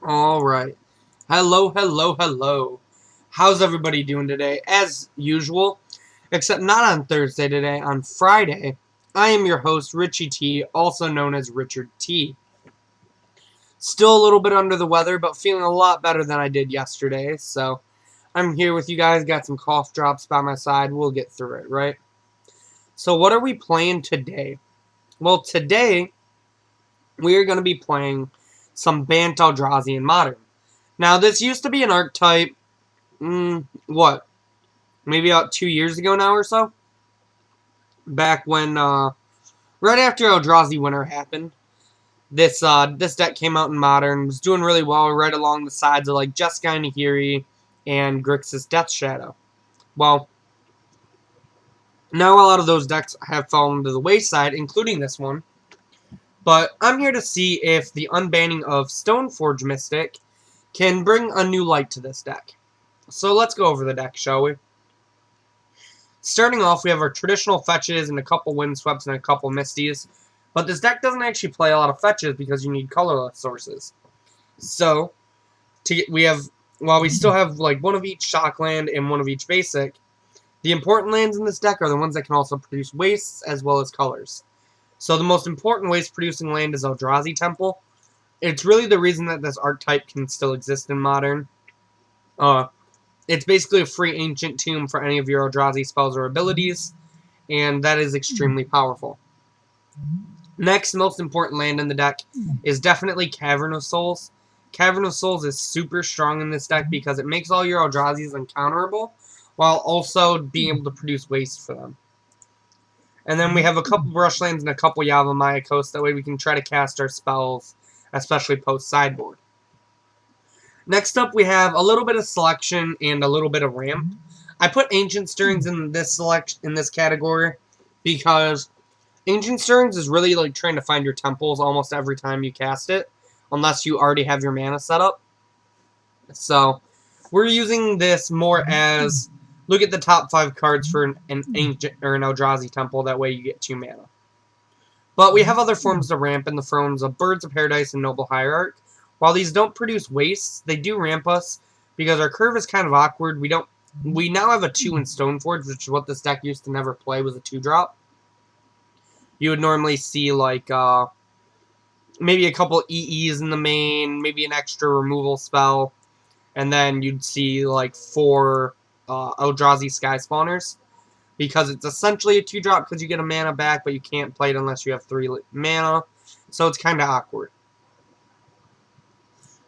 Alright. Hello, hello, hello. How's everybody doing today? As usual, except not on Thursday today, on Friday, I am your host, Richie T, also known as Richard T. Still a little bit under the weather, but feeling a lot better than I did yesterday, so I'm here with you guys, got some cough drops by my side, we'll get through it, right? So what are we playing today? Well, today, we are going to be playing some Bant Eldrazi in Modern. Now, this used to be an archetype, what, maybe about 2 years ago now or so? Back when, right after Eldrazi Winter happened, this deck came out in Modern, was doing really well right along the sides of, like, Jeskai Nahiri and Grixis Death Shadow. Well, now a lot of those decks have fallen to the wayside, including this one. But I'm here to see if the unbanning of Stoneforge Mystic can bring a new light to this deck. So let's go over the deck, shall we? Starting off, we have our traditional fetches and a couple Windsweeps and a couple Misties. But this deck doesn't actually play a lot of fetches because you need colorless sources. So, while we still have like one of each Shockland and one of each basic, the important lands in this deck are the ones that can also produce wastes as well as colors. So the most important waste producing land is Eldrazi Temple. It's really the reason that this archetype can still exist in Modern. It's basically a free ancient tomb for any of your Eldrazi spells or abilities, and that is extremely powerful. Next most important land in the deck is definitely Cavern of Souls. Cavern of Souls is super strong in this deck because it makes all your Eldrazi's uncounterable, while also being able to produce waste for them. And then we have a couple Brushlands and a couple Yavimaya Coast, that way we can try to cast our spells, especially post-sideboard. Next up, we have a little bit of selection and a little bit of ramp. I put Ancient Stirrings in this category because Ancient Stirrings is really like trying to find your temples almost every time you cast it, unless you already have your mana set up. So we're using this more as look at the top 5 cards for an Ancient or an Eldrazi Temple. That way you get 2 mana. But we have other forms of ramp in the forms of Birds of Paradise and Noble Hierarch. While these don't produce wastes, they do ramp us because our curve is kind of awkward. We now have a 2 in Stoneforge, which is what this deck used to never play, was a 2-drop. You would normally see like maybe a couple EEs in the main, maybe an extra removal spell, and then you'd see like 4 Eldrazi Sky Spawners. Because it's essentially a 2-drop because you get a mana back, but you can't play it unless you have 3 mana. So it's kind of awkward.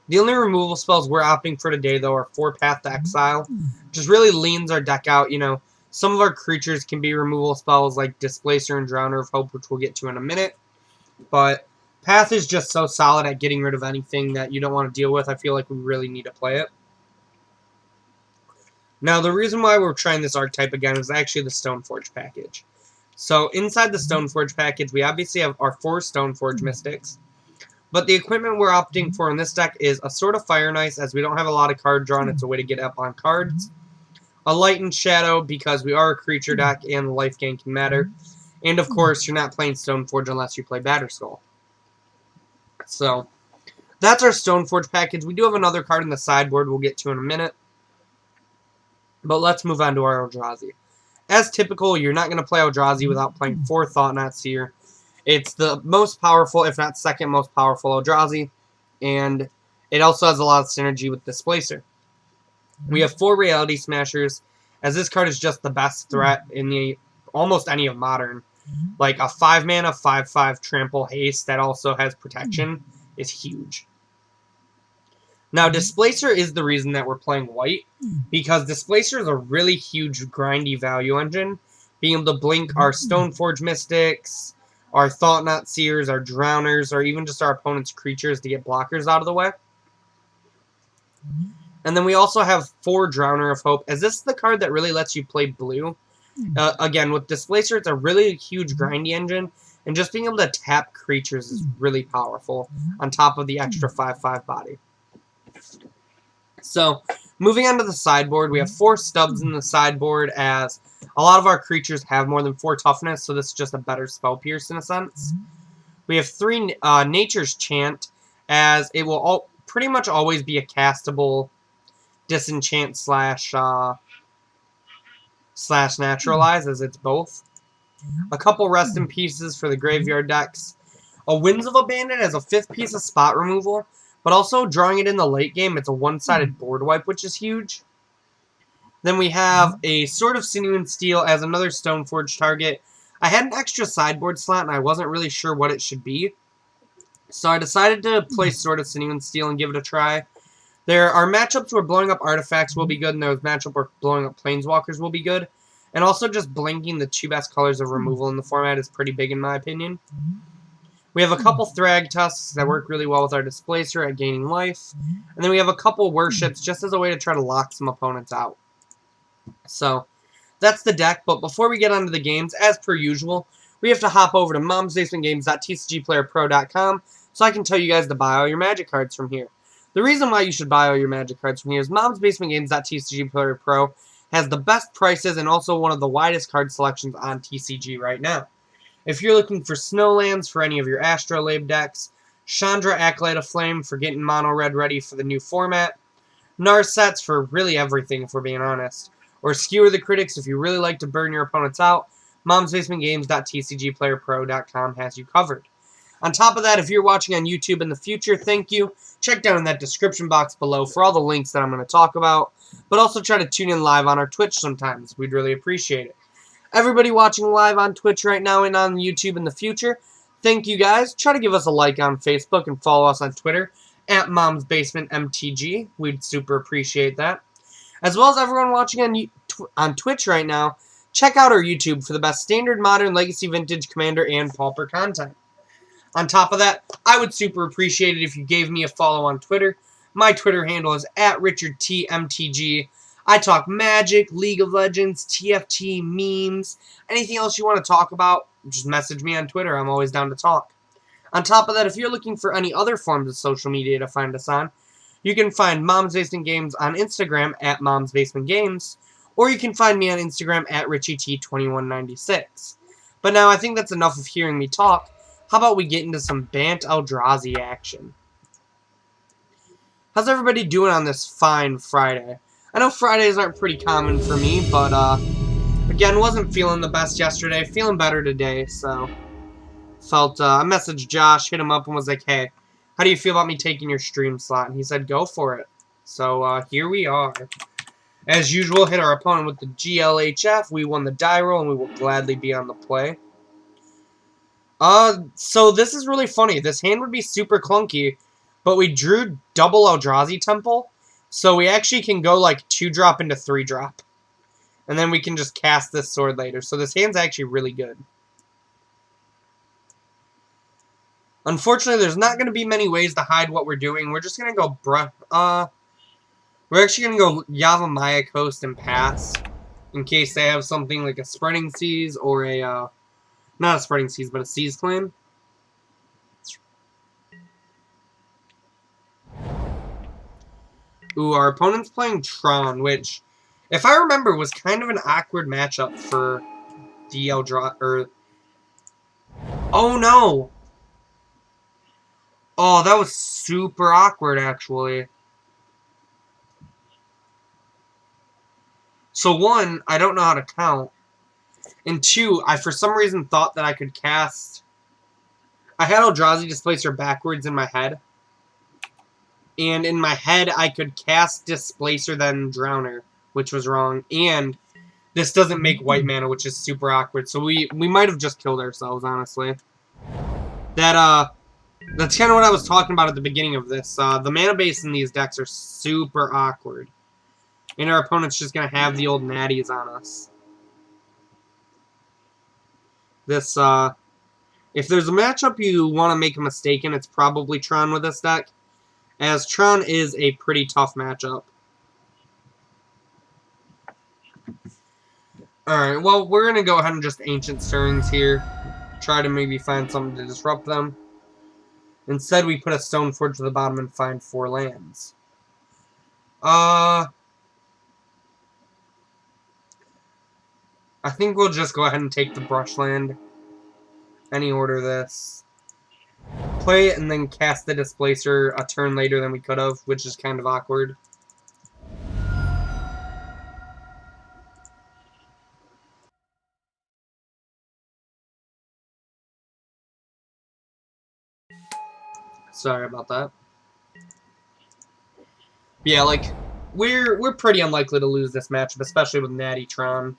The only removal spells we're opting for today, though, are 4 Path to Exile. Just really leans our deck out. You know, some of our creatures can be removal spells like Displacer and Drowner of Hope, which we'll get to in a minute. But Path is just so solid at getting rid of anything that you don't want to deal with. I feel like we really need to play it. Now, the reason why we're trying this archetype again is actually the Stoneforge package. So, inside the Stoneforge package, we obviously have our 4 Stoneforge Mystics. But the equipment we're opting for in this deck is a Sword of Fire and Ice, as we don't have a lot of card draw, and it's a way to get up on cards. A Light and Shadow, because we are a creature deck, and the life gain can matter. And, of course, you're not playing Stoneforge unless you play Batterskull. So, that's our Stoneforge package. We do have another card in the sideboard we'll get to in a minute. But let's move on to our Eldrazi. As typical, you're not going to play Eldrazi without playing 4 Thought-Knot Seer. It's the most powerful, if not second most powerful Eldrazi, and it also has a lot of synergy with Displacer. We have 4 Reality Smashers, as this card is just the best threat in almost any of Modern. Like a 5-mana, 5/5 Trample Haste that also has protection is huge. Now, Displacer is the reason that we're playing white, because Displacer is a really huge grindy value engine, being able to blink our Stoneforge Mystics, our Thought-Knot Seers, our Drowners, or even just our opponent's creatures to get blockers out of the way. And then we also have 4 Drowner of Hope, as this is the card that really lets you play blue. Again, with Displacer, it's a really huge grindy engine, and just being able to tap creatures is really powerful, on top of the extra 5/5 body. So, moving on to the sideboard, we have 4 stubs in the sideboard, as a lot of our creatures have more than 4 toughness, so this is just a better spell pierce in a sense. We have 3 Nature's Chant, as it will pretty much always be a castable disenchant slash naturalize, as it's both. A couple rest in pieces for the graveyard decks. A Winds of Abandon as a 5th piece of spot removal, but also drawing it in the late game, it's a one-sided board wipe, which is huge. Then we have a Sword of Sinew and Steel as another Stoneforge target. I had an extra sideboard slot, and I wasn't really sure what it should be. So I decided to play Sword of Sinew and Steel and give it a try. There are matchups where blowing up artifacts will be good, and there's matchup where blowing up planeswalkers will be good. And also just blinking the 2 best colors of removal in the format is pretty big in my opinion. We have a couple Thrag Tusks that work really well with our Displacer at gaining life. And then we have a couple Worships just as a way to try to lock some opponents out. So, that's the deck, but before we get onto the games, as per usual, we have to hop over to momsbasementgames.tcgplayerpro.com so I can tell you guys to buy all your Magic cards from here. The reason why you should buy all your Magic cards from here is momsbasementgames.tcgplayerpro has the best prices and also one of the widest card selections on TCG right now. If you're looking for Snowlands for any of your Astrolabe decks, Chandra Acolyte of Flame for getting Mono Red ready for the new format, Narsets for really everything if we're being honest, or Skewer the Critics if you really like to burn your opponents out, momsbasementgames.tcgplayerpro.com has you covered. On top of that, if you're watching on YouTube in the future, thank you. Check down in that description box below for all the links that I'm going to talk about, but also try to tune in live on our Twitch sometimes. We'd really appreciate it. Everybody watching live on Twitch right now and on YouTube in the future, thank you guys. Try to give us a like on Facebook and follow us on Twitter at MomsBasementMTG. We'd super appreciate that. As well as everyone watching on Twitch right now, check out our YouTube for the best Standard, Modern, Legacy, Vintage, Commander, and Pauper content. On top of that, I would super appreciate it if you gave me a follow on Twitter. My Twitter handle is @RichardTMTG. I talk Magic, League of Legends, TFT, memes, anything else you want to talk about, just message me on Twitter. I'm always down to talk. On top of that, if you're looking for any other forms of social media to find us on, you can find Mom's Basement Games on Instagram at Mom's Basement Games, or you can find me on Instagram at RichieT2196. But now I think that's enough of hearing me talk. How about we get into some Bant Eldrazi action? How's everybody doing on this fine Friday? I know Fridays aren't pretty common for me, but again, wasn't feeling the best yesterday. Feeling better today, so I messaged Josh, hit him up, and was like, hey, how do you feel about me taking your stream slot? And he said, go for it. So here we are. As usual, hit our opponent with the GLHF. We won the die roll, and we will gladly be on the play. So this is really funny. This hand would be super clunky, but we drew double Eldrazi Temple, so we actually can go like 2-drop into 3-drop. And then we can just cast this sword later. So this hand's actually really good. Unfortunately, there's not going to be many ways to hide what we're doing. We're just going to go we're actually going to go Yavimaya Coast and pass, in case they have something like a Spreading Seas or a, not a Spreading Seas, but a Seas Clan. Ooh, our opponent's playing Tron, which, if I remember, was kind of an awkward matchup for the Eldrazi, oh no! Oh, that was super awkward, actually. So, 1, I don't know how to count. And 2, I for some reason thought that I could cast... I had Eldrazi Displacer backwards in my head. And in my head, I could cast Displacer then Drowner, which was wrong. And this doesn't make white mana, which is super awkward. So we might have just killed ourselves, honestly. That's kind of what I was talking about at the beginning of this. The mana base in these decks are super awkward. And our opponent's just going to have the old natties on us. This, if there's a matchup you want to make a mistake in, it's probably Tron with this deck, as Tron is a pretty tough matchup. Alright, well, we're going to go ahead and just Ancient Stirrings here. Try to maybe find something to disrupt them. Instead, we put a Stoneforge to the bottom and find 4 lands. I think we'll just go ahead and take the Brushland. Any order this. play it and then cast the Displacer a turn later than we could have, which is kind of awkward. Sorry about that. Yeah, like, we're pretty unlikely to lose this matchup, especially with Natty Tron.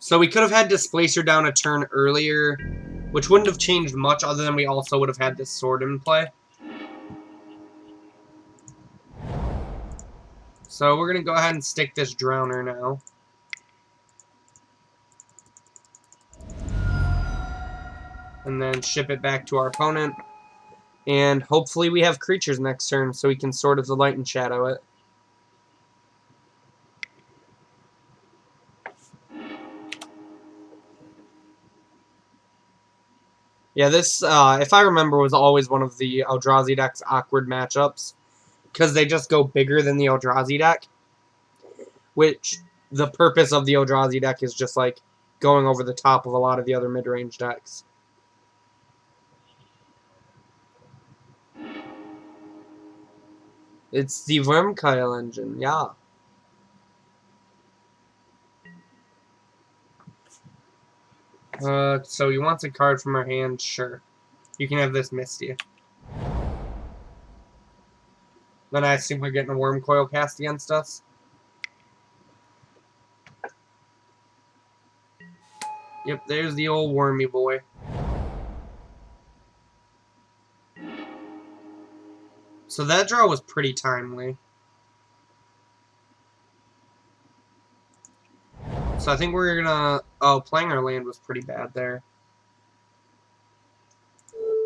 So we could have had Displacer down a turn earlier, which wouldn't have changed much other than we also would have had this sword in play. So we're going to go ahead and stick this Drowner now. And then ship it back to our opponent. And hopefully we have creatures next turn so we can Sword of the Light and Shadow it. Yeah, this, if I remember, was always one of the Eldrazi deck's awkward matchups. Because they just go bigger than the Eldrazi deck. Which, the purpose of the Eldrazi deck is just, like, going over the top of a lot of the other mid-range decks. It's the Wormkyle engine, yeah. So he wants a card from our hand, sure. You can have this Misty. Then I assume we're getting a Wormcoil cast against us. Yep, there's the old Wormy boy. So that draw was pretty timely. So I think we're gonna... Oh, playing our land was pretty bad there.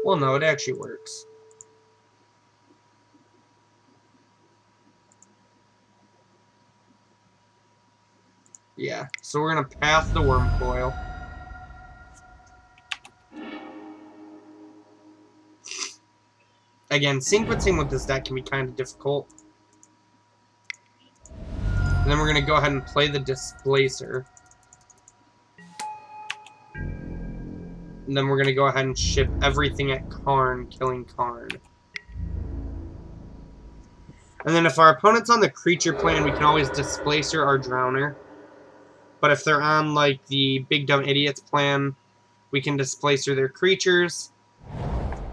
Well, no, it actually works. Yeah, so we're gonna pass the Wormcoil. Again, sequencing with this deck can be kind of difficult. And then we're gonna go ahead and play the Displacer. And then we're going to go ahead and ship everything at Karn, killing Karn. And then if our opponent's on the creature plan, we can always Displacer our Drowner. But if they're on, like, the Big Dumb Idiots plan, we can Displacer their creatures.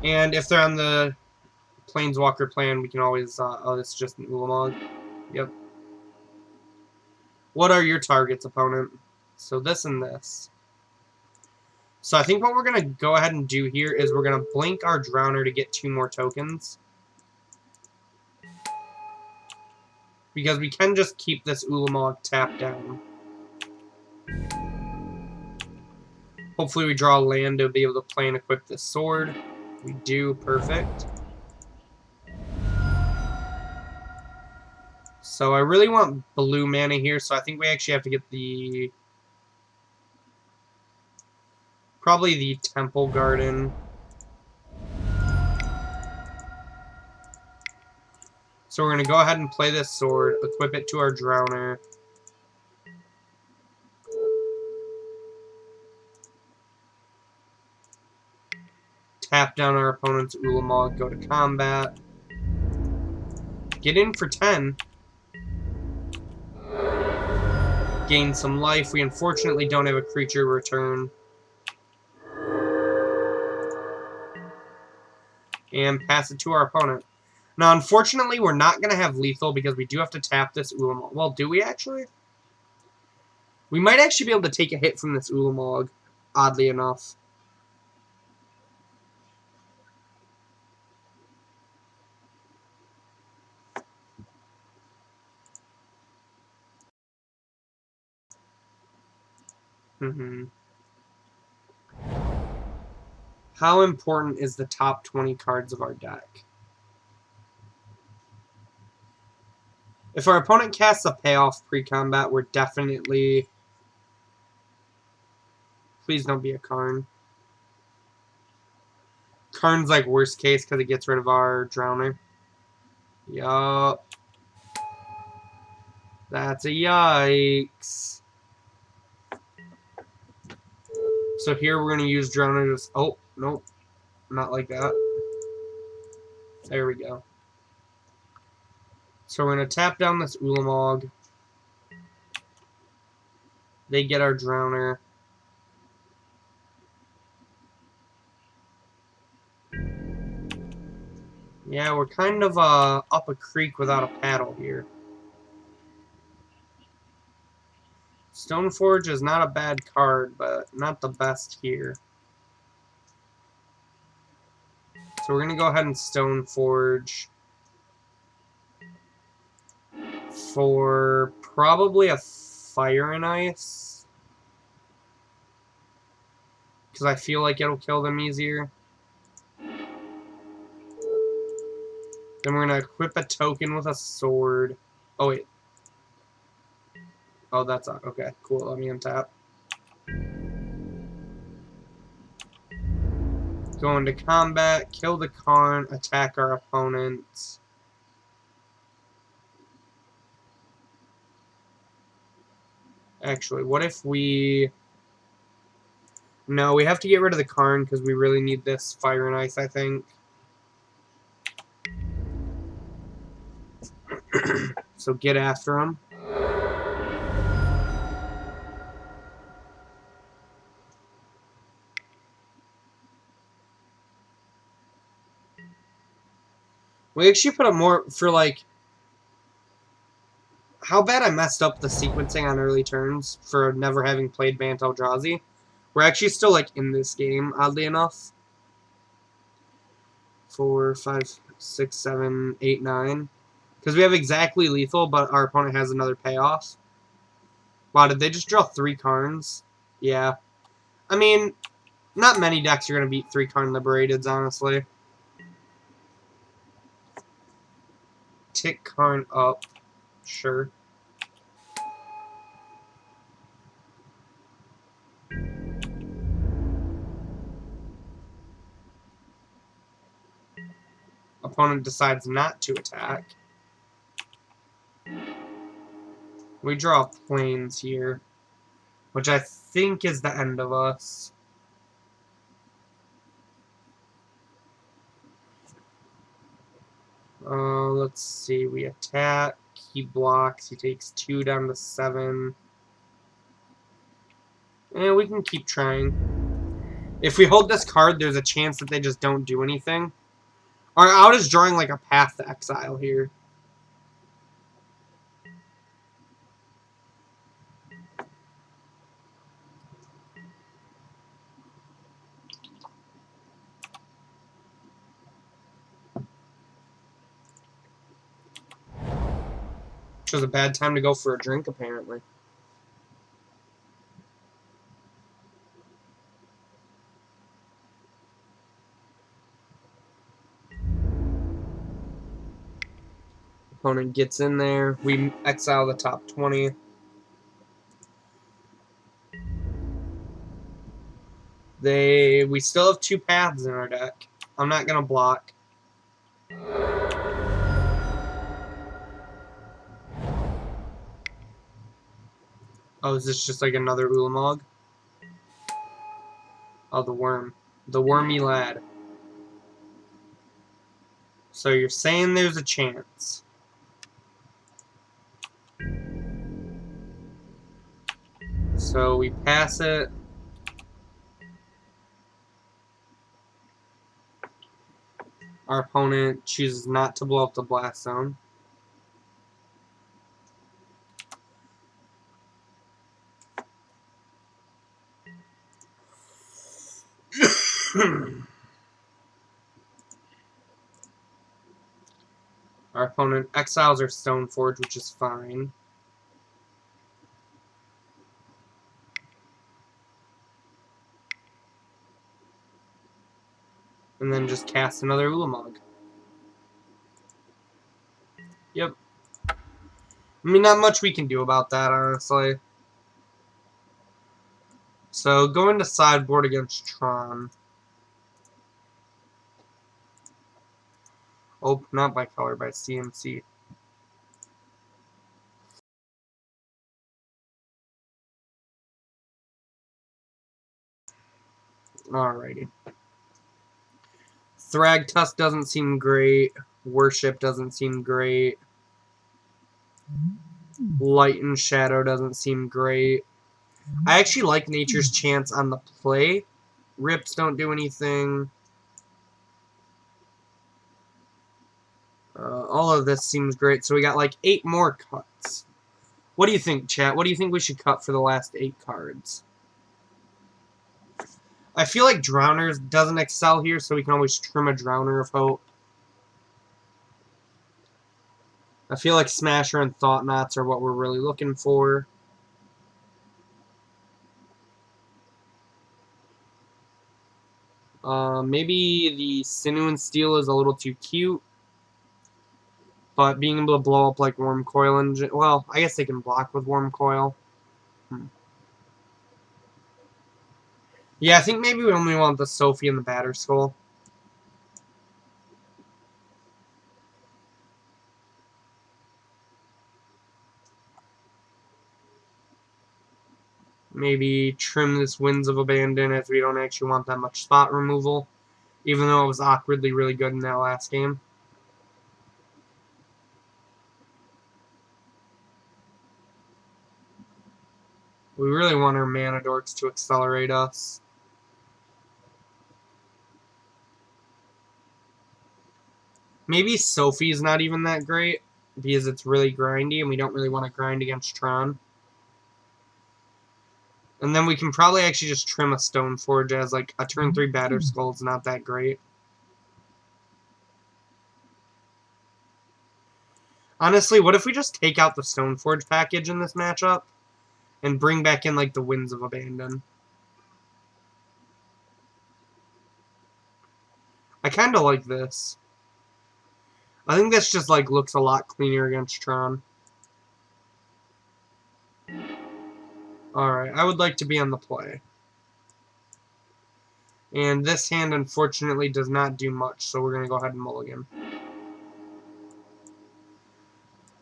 And if they're on the Planeswalker plan, we can always... oh, this is just an Ulamog. Yep. What are your targets, opponent? So this and this. So I think what we're going to go ahead and do here is we're going to blink our Drowner to get 2 more tokens. Because we can just keep this Ulamog tapped down. Hopefully we draw a land to be able to play and equip this sword. We do. Perfect. So I really want blue mana here, so I think we actually have to get the... probably the Temple Garden. So we're going to go ahead and play this sword, equip it to our Drowner. Tap down our opponent's Ulamog, go to combat. Get in for 10. Gain some life. We unfortunately don't have a creature return. And pass it to our opponent. Now, unfortunately, we're not going to have lethal because we do have to tap this Ulamog. Well, do we actually? We might actually be able to take a hit from this Ulamog, oddly enough. How important is the top 20 cards of our deck? If our opponent casts a payoff pre-combat, we're definitely... Please don't be a Karn. Karn's like worst case because it gets rid of our Drowner. Yup. That's a yikes. So here we're going to use Drowner. Oh, nope. Not like that. There we go. So we're going to tap down this Ulamog. They get our Drowner. Yeah, we're kind of up a creek without a paddle here. Stoneforge is not a bad card, but not the best here. So we're going to go ahead and Stoneforge for probably a Fire and Ice. Because I feel like it'll kill them easier. Then we're going to equip a token with a sword. Oh, wait. Oh, that's not. Okay, cool. Let me untap. Go into combat, kill the Karn, attack our opponent. Actually, what if we... No, we have to get rid of the Karn because we really need this Fire and Ice, I think. So get after him. We actually put up more for, like... How bad I messed up the sequencing on early turns for never having played Bant Eldrazi. We're actually still, like, in this game, oddly enough. 4, 5, 6, 7, 8, 9. Because we have exactly lethal, but our opponent has another payoff. Wow, did they just draw 3 Karns? Yeah. I mean, not many decks are going to beat 3 Karn Liberateds, honestly. Tick Karn up. Sure. Opponent decides not to attack. We draw planes here, which I think is the end of us. Let's see. We attack. He blocks. He takes 2 down to 7. And we can keep trying. If we hold this card, there's a chance that they just don't do anything. Our out is drawing like a Path to Exile here. Which was a bad time to go for a drink, apparently. Opponent gets in there. We exile the top 20. We still have 2 paths in our deck. I'm not going to block. Oh, is this just like another Ulamog? Oh, the worm. The wormy lad. So you're saying there's a chance. So we pass it. Our opponent chooses not to blow up the blast zone. Our opponent exiles our Stoneforge, which is fine. And then just cast another Ulamog. Yep. I mean, not much we can do about that, honestly. So, going to sideboard against Tron. Oh, not by color, by CMC. Alrighty. Thragtusk doesn't seem great. Worship doesn't seem great. Light and Shadow doesn't seem great. I actually like Nature's Chance on the play. Rips don't do anything. All of this seems great. So we got like 8 more cuts. What do you think, chat? What do you think we should cut for the last 8 cards? I feel like Drowners doesn't excel here, so we can always trim a Drowner of Hope. I feel like Smasher and Thought Knots are what we're really looking for. Maybe the Sinew and Steel is a little too cute. But being able to blow up like Worm Coil and... Well, I guess they can block with Worm Coil. Yeah, I think maybe we only want the Sophie and the Batterskull. Maybe trim this Winds of Abandon if we don't actually want that much spot removal. Even though it was awkwardly really good in that last game. We really want our Mana Dorks to accelerate us. Maybe Sophie's not even that great, because it's really grindy, and we don't really want to grind against Tron. And then we can probably actually just trim a Stoneforge as like a turn 3 Batterskull is not that great. Honestly, what if we just take out the Stoneforge package in this matchup and bring back in like the Winds of Abandon? I kind of like this. I think this just like looks a lot cleaner against Tron. Alright, I would like to be on the play. And this hand, unfortunately, does not do much, so we're going to go ahead and mulligan.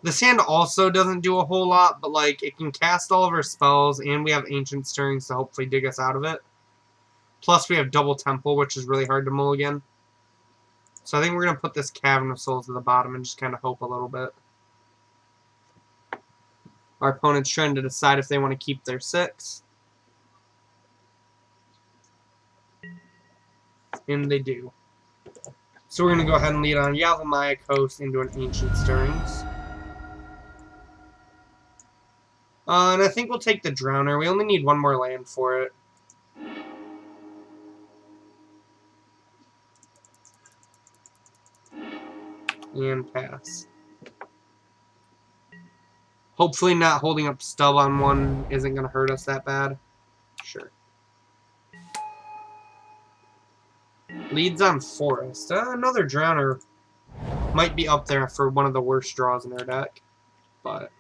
This hand also doesn't do a whole lot, but like it can cast all of our spells, and we have Ancient Stirrings to hopefully dig us out of it. Plus, we have Double Temple, which is really hard to mulligan. So I think we're going to put this Cavern of Souls at the bottom and just kind of hope a little bit. Our opponent's trying to decide if they want to keep their 6. And they do. So we're going to go ahead and lead on Yavimaya Coast into an Ancient Stirrings. And I think we'll take the Drowner. We only need 1 more land for it. And pass. Hopefully not holding up Stub on 1 isn't going to hurt us that bad. Sure. Leads on Forest. Another Drowner might be up there for one of the worst draws in our deck. But...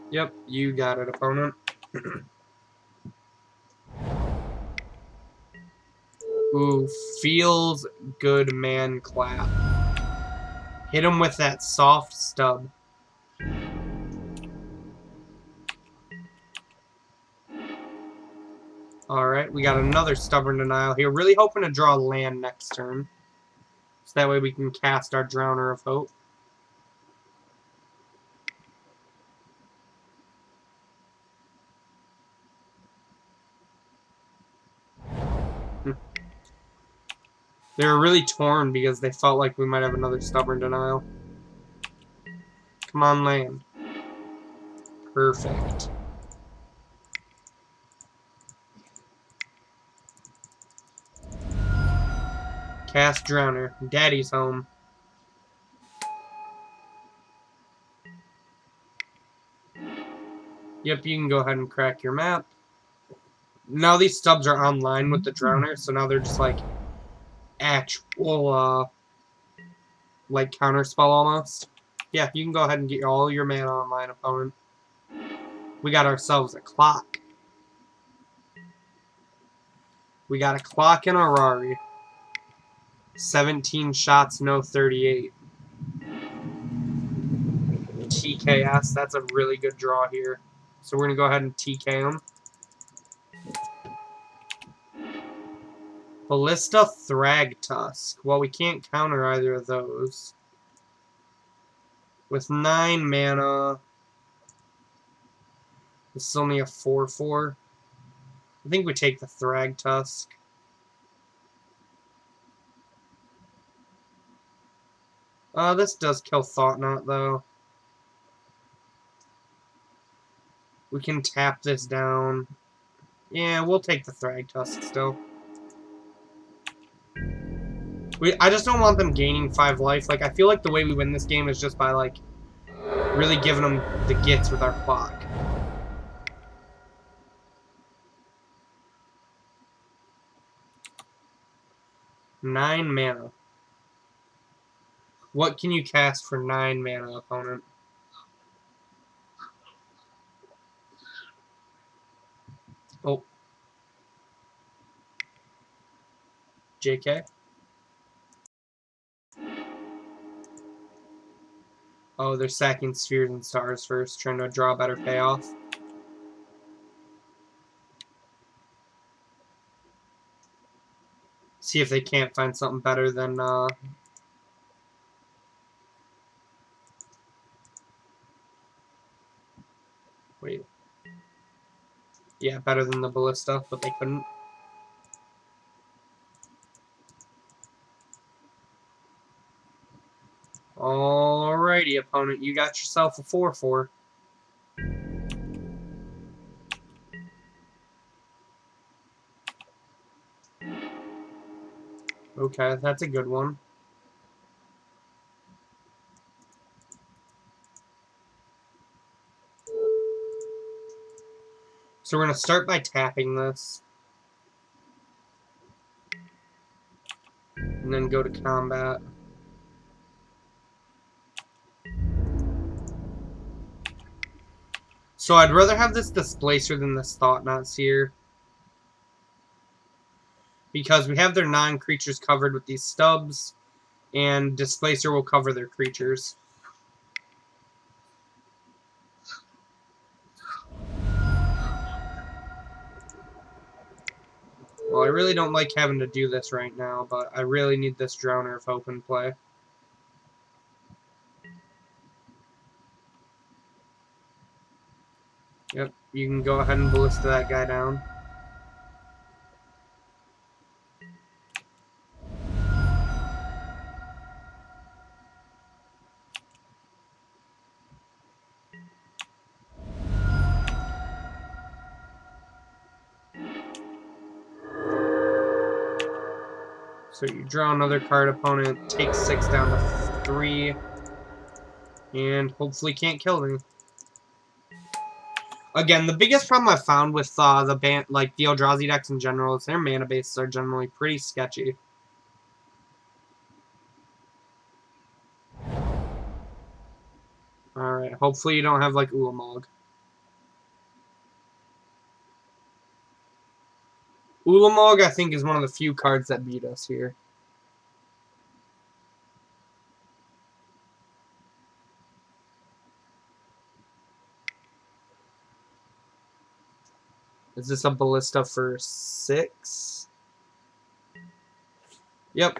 Yep, you got it, opponent. Ooh, feels good man clap. Hit him with that soft stub. Alright, we got another Stubborn Denial here. Really hoping to draw land next turn. So that way we can cast our Drowner of Hope. They were really torn because they felt like we might have another Stubborn Denial. Come on, land. Perfect. Cast Drowner. Daddy's home. Yep, you can go ahead and crack your map. Now these stubs are online with the Drowner, so now they're just like actual, like counterspell almost. Yeah, you can go ahead and get all your mana online, opponent. We got ourselves a clock. We got a clock and a Rari. 17 shots, no 38. TKS. That's a really good draw here. So we're going to go ahead and TK him. Ballista, Thragtusk. Well, we can't counter either of those. With 9 mana, this is only a 4/4. I think we take the Thragtusk. This does kill Thought-Knot, though. We can tap this down. Yeah, we'll take the Thragtusk still. I just don't want them gaining 5 life. Like, I feel like the way we win this game is just by, like, really giving them the gits with our clock. Nine mana. What can you cast for 9 mana, opponent? Oh. JK? Oh, they're sacking Spheres and Stars first, trying to draw a better payoff. See if they can't find something better than, wait. Yeah, better than the Ballista, but they couldn't. Alrighty, opponent, you got yourself a 4/4. Okay, that's a good one. So we're going to start by tapping this. And then go to combat. So I'd rather have this Displacer than this Thought-Knot Seer. Because we have their non-creatures covered with these stubs. And Displacer will cover their creatures. Well, I really don't like having to do this right now, but I really need this Drowner of Hope in play. Yep, you can go ahead and Ballista that guy down. So you draw another card, opponent takes 6 down to 3, and hopefully can't kill me. Again, the biggest problem I've found with the Bant, like the Eldrazi decks in general, is their mana bases are generally pretty sketchy. Alright, hopefully you don't have like Ulamog. Ulamog, I think, is one of the few cards that beat us here. Is this a Ballista for 6? Yep.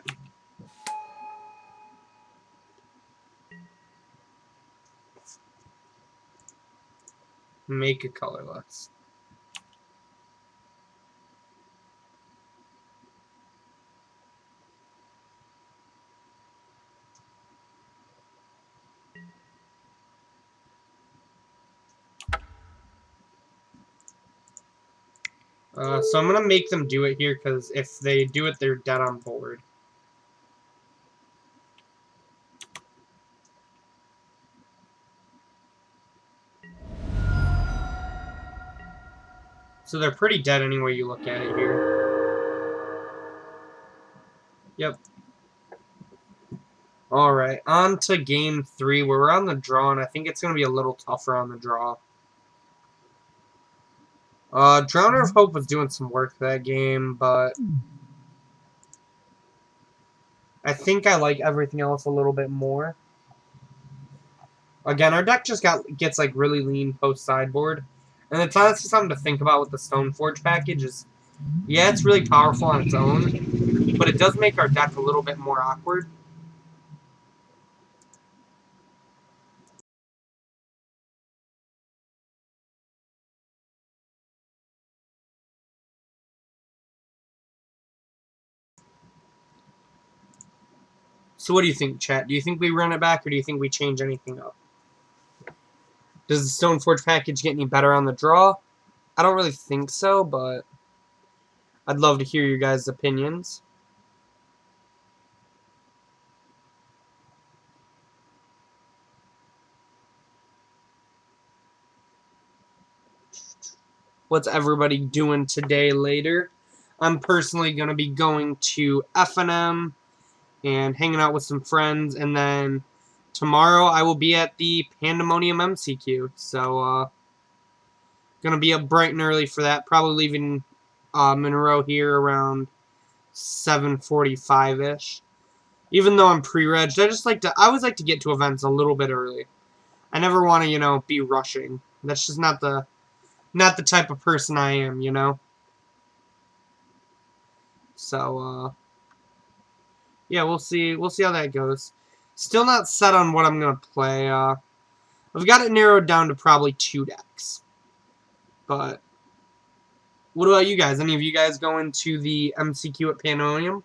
Make it colorless. So I'm going to make them do it here, because if they do it, they're dead on board. So they're pretty dead any way you look at it here. Yep. Alright, on to game 3, where we're on the draw, and I think it's going to be a little tougher on the draw. Drowner of Hope was doing some work that game, but I think I like everything else a little bit more. Again, our deck just gets like really lean post sideboard. And it's honestly something to think about with the Stoneforge package is, yeah, it's really powerful on its own, but it does make our deck a little bit more awkward. So what do you think, chat? Do you think we run it back, or do you think we change anything up? Does the Stoneforge package get any better on the draw? I don't really think so, but I'd love to hear your guys' opinions. What's everybody doing today later? I'm personally going to be going to F&M and hanging out with some friends, and then tomorrow I will be at the Pandemonium MCQ. So, going to be up bright and early for that. Probably leaving Monroe here around 7:45-ish. Even though I'm pre-regged, I always like to get to events a little bit early. I never want to, be rushing. That's just not the type of person I am. So, yeah, we'll see. We'll see how that goes. Still not set on what I'm gonna play. I've got it narrowed down to probably 2 decks. But what about you guys? Any of you guys going to the MCQ at Pandemonium?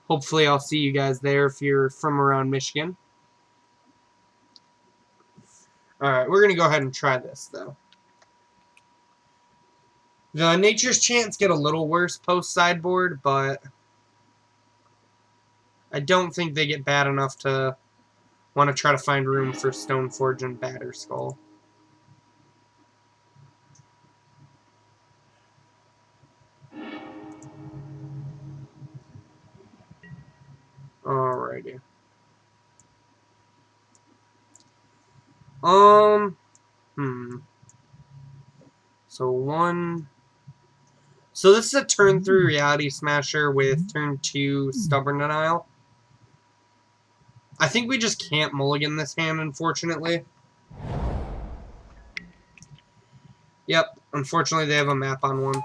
Hopefully, I'll see you guys there if you're from around Michigan. All right, we're gonna go ahead and try this though. The Nature's Chants get a little worse post sideboard, but I don't think they get bad enough to want to try to find room for Stoneforge and Batterskull. Alrighty. So one. So this is a turn 3 Reality Smasher with turn 2 Stubborn Denial. I think we just can't mulligan this hand, unfortunately. Yep, unfortunately they have a map on one.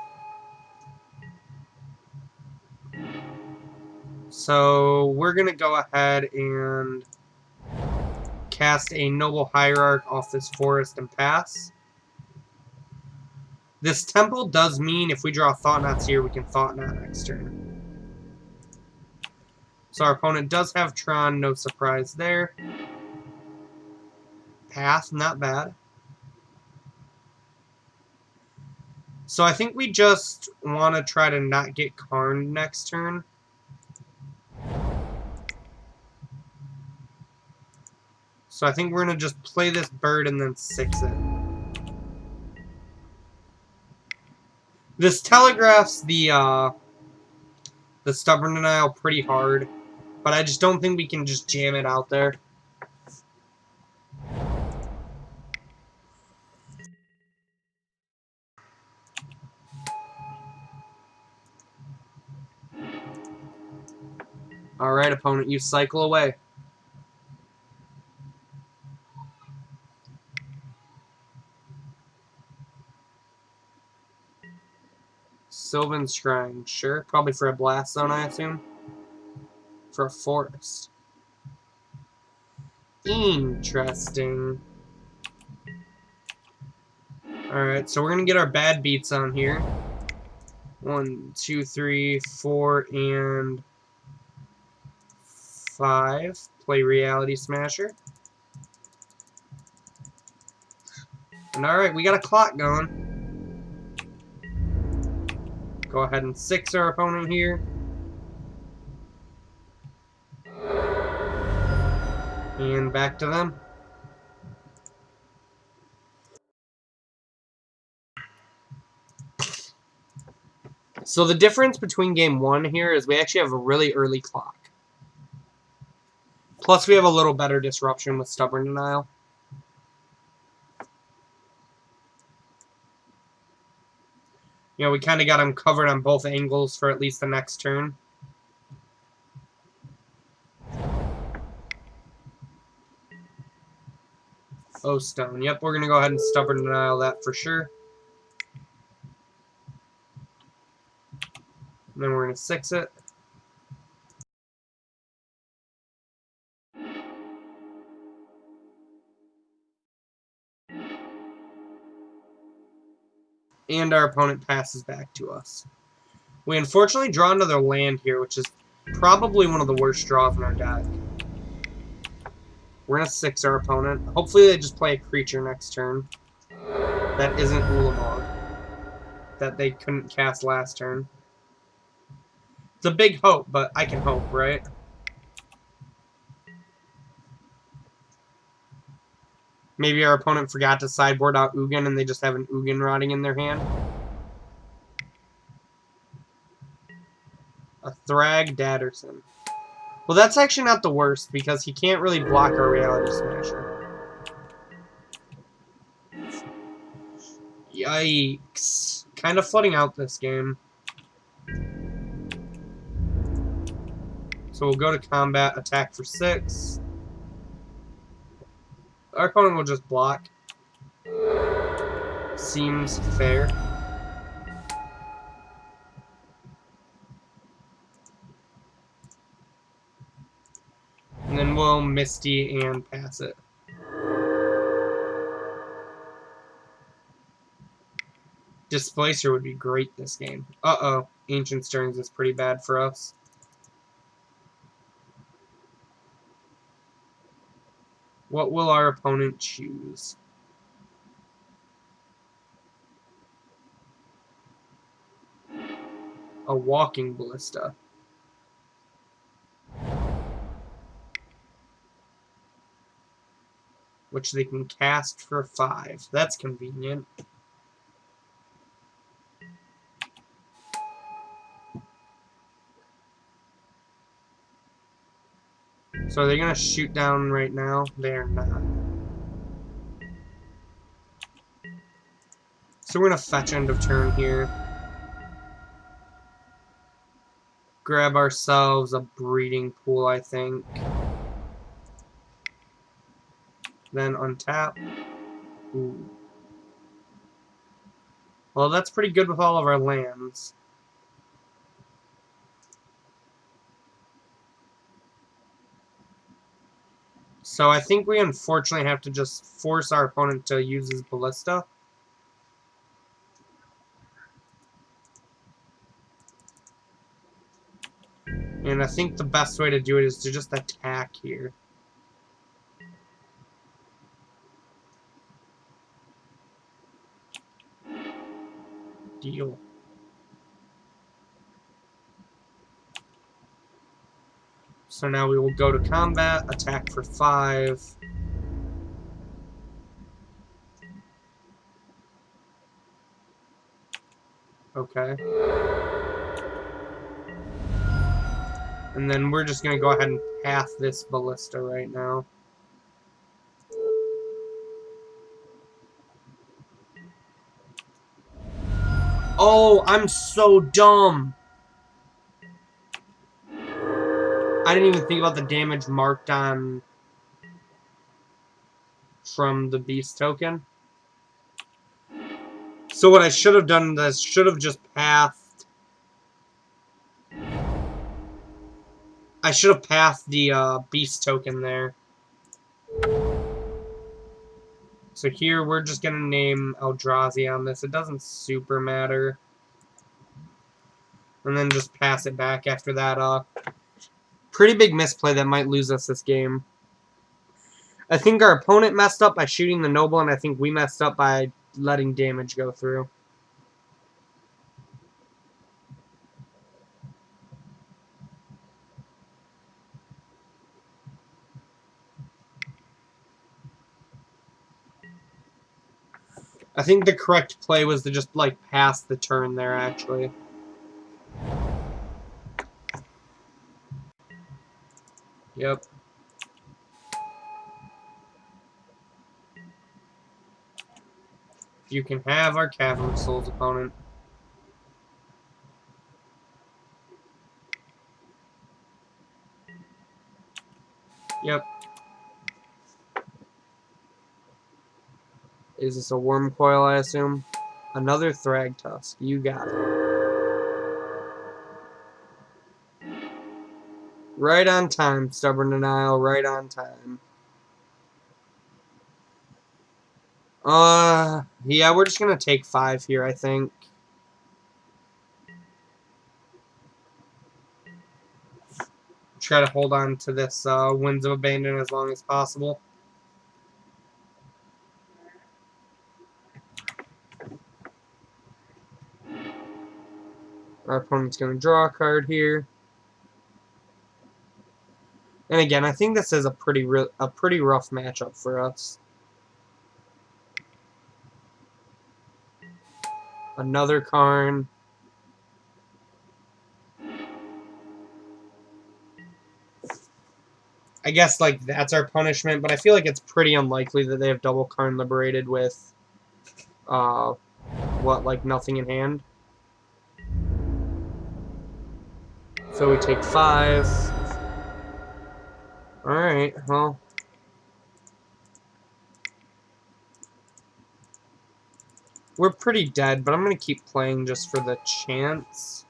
So we're going to go ahead and cast a Noble Hierarch off this forest and pass. This temple does mean if we draw Thought Knots here, we can Thought Knot next turn. So our opponent does have Tron, no surprise there. Path, not bad. So I think we just want to try to not get Karned next turn. So I think we're going to just play this bird and then 6 it. This telegraphs the Stubborn Denial pretty hard, but I just don't think we can just jam it out there. Alright, opponent, you cycle away. Sylvan Shrine, sure. Probably for a blast zone, I assume. For a forest. Interesting. Alright, so we're going to get our bad beats on here. 1, 2, 3, 4, and 5. Play Reality Smasher. And alright, we got a clock going. Go ahead and 6 our opponent here. And back to them. So the difference between game 1 here is we actually have a really early clock. Plus we have a little better disruption with Stubborn Denial. We kind of got him covered on both angles for at least the next turn. Oh, stone. Yep, we're going to go ahead and stubborn denial that for sure. And then we're going to 6 it. And our opponent passes back to us. We unfortunately draw another land here, which is probably one of the worst draws in our deck. We're going to 6 our opponent. Hopefully they just play a creature next turn. That isn't Ulamog. That they couldn't cast last turn. It's a big hope, but I can hope, right? Maybe our opponent forgot to sideboard out Ugin and they just have an Ugin rotting in their hand. A Thrag Dadderson. Well, that's actually not the worst because he can't really block our Reality Smasher. Yikes. Kind of flooding out this game. So we'll go to combat, attack for 6. Our opponent will just block. Seems fair. And then we'll Misty and pass it. Displacer would be great this game. Uh-oh. Ancient Stirrings is pretty bad for us. What will our opponent choose? A Walking Ballista. Which they can cast for 5. That's convenient. So are they going to shoot down right now? They're not. So we're going to fetch end of turn here. Grab ourselves a breeding pool, I think. Then untap. Ooh. Well, that's pretty good with all of our lands. So I think we unfortunately have to just force our opponent to use his Ballista. And I think the best way to do it is to just attack here. Deal. So now we will go to combat, attack for 5. Okay. And then we're just going to go ahead and path this Ballista right now. Oh, I'm so dumb. I didn't even think about the damage marked on from the beast token. So what I should have done is should have just pathed. I should have pathed the beast token there. So here we're just gonna name Eldrazi on this. It doesn't super matter. And then just pass it back after that. Pretty big misplay that might lose us this game. I think our opponent messed up by shooting the noble, and I think we messed up by letting damage go through. I think the correct play was to just, like, pass the turn there, actually. Yep. You can have our Cavern of Souls opponent. Yep. Is this a worm coil, I assume? Another Thragtusk. You got it. Right on time, Stubborn Denial. Right on time. Yeah, we're just gonna take 5 here, I think. Try to hold on to this Winds of Abandon as long as possible. Our opponent's going to draw a card here. And again, I think this is a pretty rough matchup for us. Another Karn. I guess, like, that's our punishment, but I feel like it's pretty unlikely that they have double Karn Liberated with, like, nothing in hand. So we take 5. Alright, well. We're pretty dead, but I'm going to keep playing just for the chance.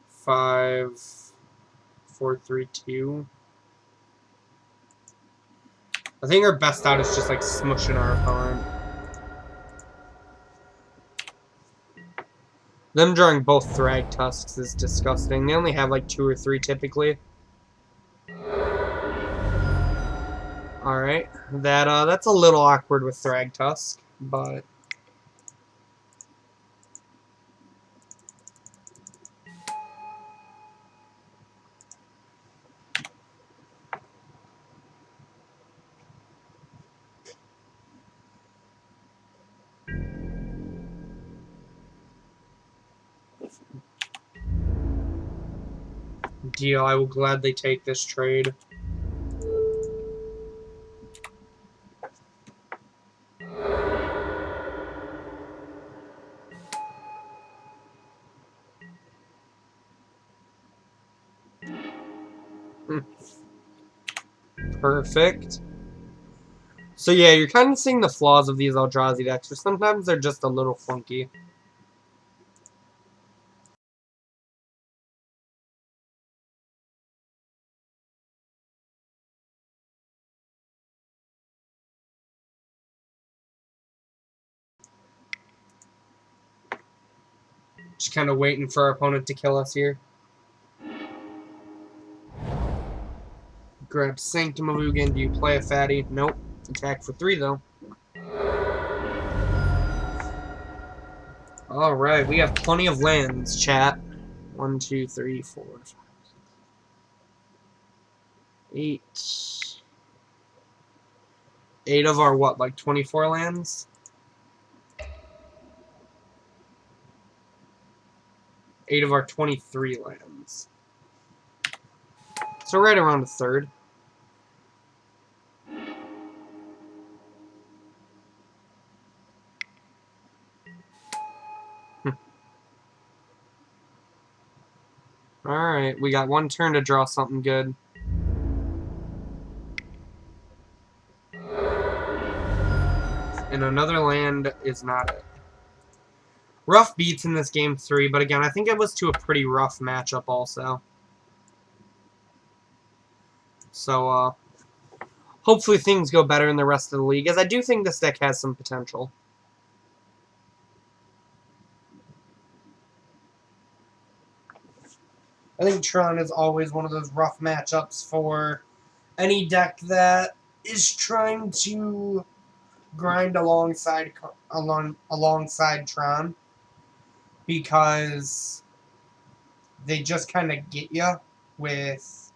Five, 4, 3, 2. I think our best out is just like smushing our opponent. Them drawing both Thragtusks is disgusting. They only have like 2 or 3 typically. Alright. That's a little awkward with Thragtusk, but deal. I will gladly take this trade. Perfect. So yeah, you're kind of seeing the flaws of these Eldrazi decks, or sometimes they're just a little funky. Just kind of waiting for our opponent to kill us here. Grab Sanctum of Ugin. Do you play a fatty? Nope. Attack for 3, though. Alright, we have plenty of lands, chat. 1, 2, 3, 4, 5, 6, 8. 8 of our, what, like 24 lands? 8 of our 23 lands. So right around a third. Alright, we got 1 turn to draw something good. And another land is not it. Rough beats in this game 3, but again, I think it was to a pretty rough matchup also. So, hopefully things go better in the rest of the league, as I do think this deck has some potential. I think Tron is always one of those rough matchups for any deck that is trying to grind alongside Tron, because they just kind of get you with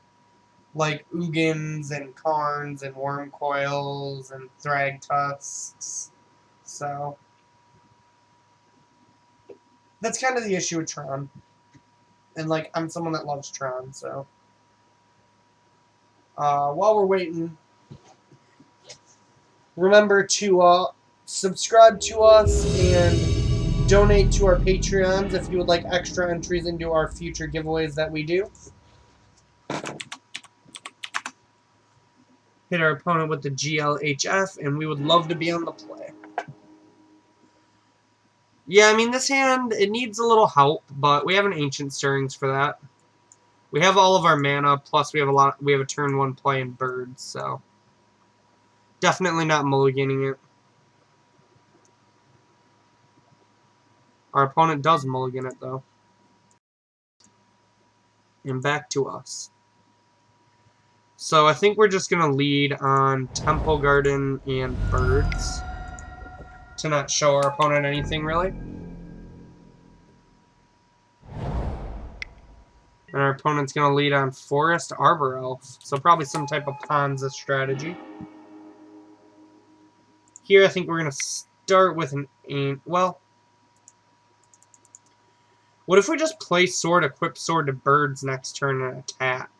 like Ugins and Karns and Worm Coils and Thragtusks. So that's kind of the issue with Tron. And like, I'm someone that loves Tron, so while we're waiting, remember to subscribe to us and donate to our Patreons if you would like extra entries into our future giveaways that we do. hit our opponent with the GLHF, and we would love to be on the play. Yeah, I mean, this hand, it needs a little help, but we have an Ancient Stirrings for that. We have all of our mana, plus we have a turn 1 play in Birds, so definitely not mulliganing it. Our opponent does mulligan it, though. And back to us. So I think we're just going to lead on Temple Garden and Birds to not show our opponent anything, really. And our opponent's going to lead on Forest Arbor Elf, so probably some type of Ponza strategy. Here I think we're going to start with an... Well, what if we just play Sword, equip Sword to Birds next turn and attack?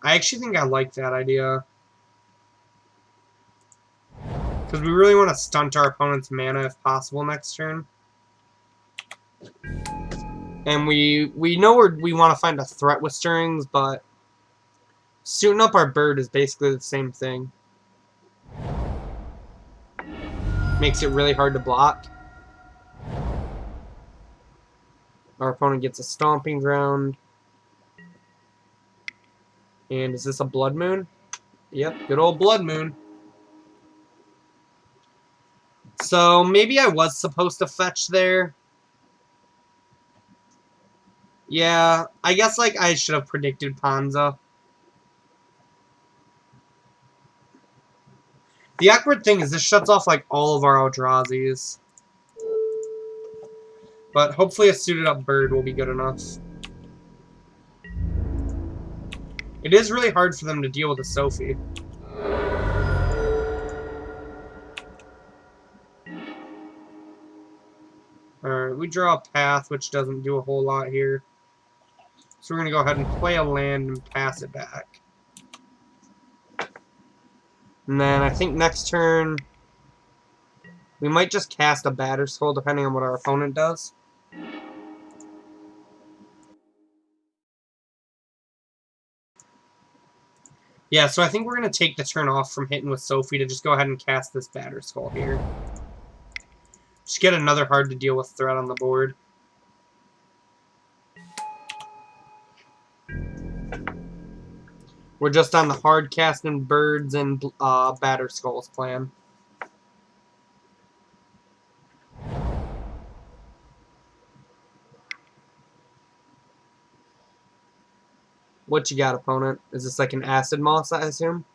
I actually think I like that idea. Because we really want to stunt our opponent's mana if possible next turn. And we know we want to find a threat with Stirrings, but suiting up our bird is basically the same thing. Makes it really hard to block. Our opponent gets a Stomping Ground. And is this a Blood Moon? Yep, good old Blood Moon. So maybe I was supposed to fetch there. Yeah, I guess like I should have predicted Ponza. The awkward thing is this shuts off like all of our Eldrazi's. But hopefully a suited up bird will be good enough. It is really hard for them to deal with a Sophie. Alright, we draw a path, which doesn't do a whole lot here. So we're going to go ahead and play a land and pass it back. And then I think next turn, we might just cast a Batterskull, depending on what our opponent does. Yeah, so I think we're going to take the turn off from hitting with Sophie to just go ahead and cast this Batterskull here. Just get another hard-to-deal with threat on the board. We're just on the hard casting birds and Batterskulls plan. What you got, opponent? Is this like an Acid Moss, I assume?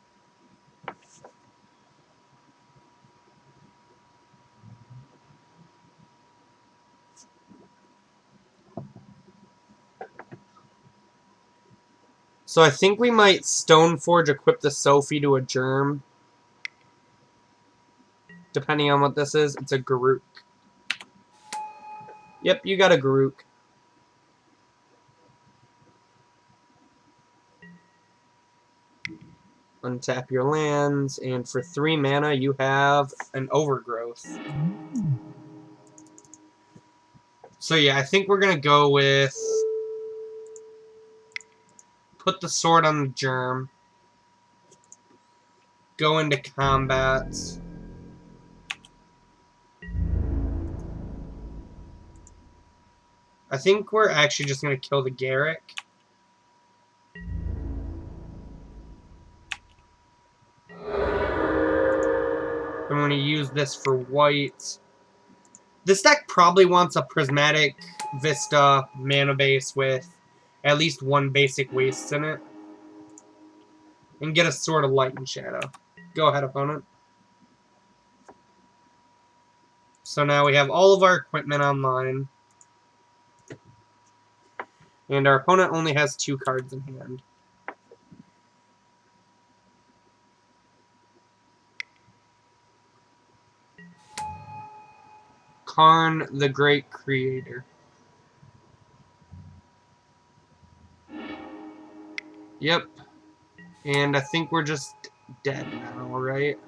So I think we might Stoneforge equip the Sophie to a Germ. Depending on what this is. It's a Garruk. Yep, you got a Garruk. Untap your lands, and for 3 mana you have an Overgrowth. So yeah, I think we're going to go with... Put the sword on the Germ. Go into combat. I think we're actually just going to kill the Garruk. I'm going to use this for white. This deck probably wants a Prismatic Vista mana base with at least 1 basic waste in it. And get a Sword of Light and Shadow. Go ahead, opponent. So now we have all of our equipment online. And our opponent only has 2 cards in hand. Karn, the Great Creator. Yep. And I think we're just dead now, right?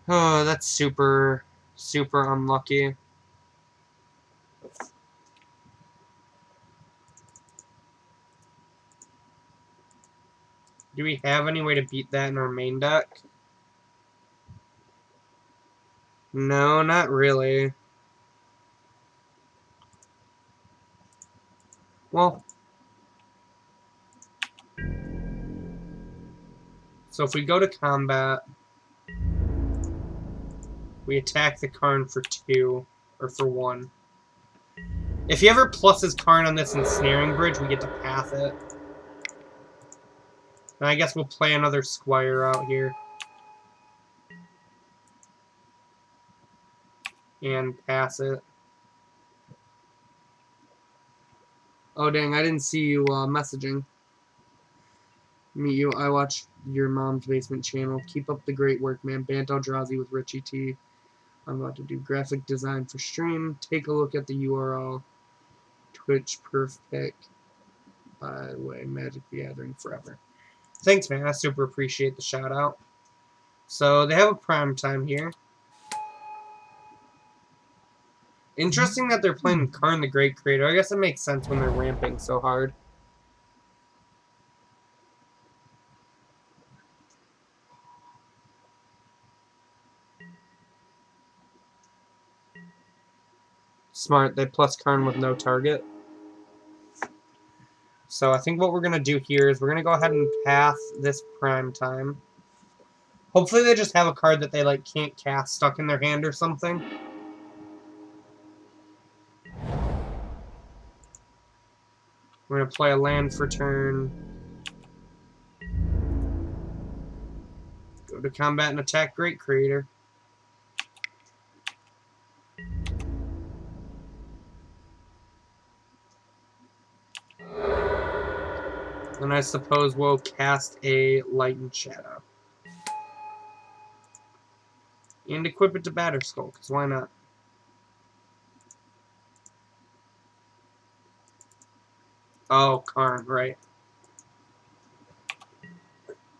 Oh, that's super, super unlucky. Do we have any way to beat that in our main deck? No, not really. Well, so if we go to combat, we attack the Karn for 2, or for 1. If he ever pluses Karn on this Ensnaring Bridge, we get to path it. And I guess we'll play another Squire out here. And pass it. Oh dang, I didn't see you messaging. Meet you. I watched your mom's basement channel. Keep up the great work, man. Bant Eldrazi with Richie T. I'm about to do graphic design for stream. Take a look at the URL. Twitch perf pick. By the way, Magic the Gathering forever. Thanks, man. I super appreciate the shout out. So they have a prime time here. Interesting that they're playing Karn the Great Creator. I guess it makes sense when they're ramping so hard. Smart. They plus Karn with no target. So I think what we're going to do here is we're going to go ahead and path this prime time. Hopefully they just have a card that they like can't cast stuck in their hand or something. We're going to play a land for turn. Go to combat and attack Great Creator. And I suppose we'll cast a Light and Shadow. And equip it to Batterskull, because why not? Oh, Karn, right.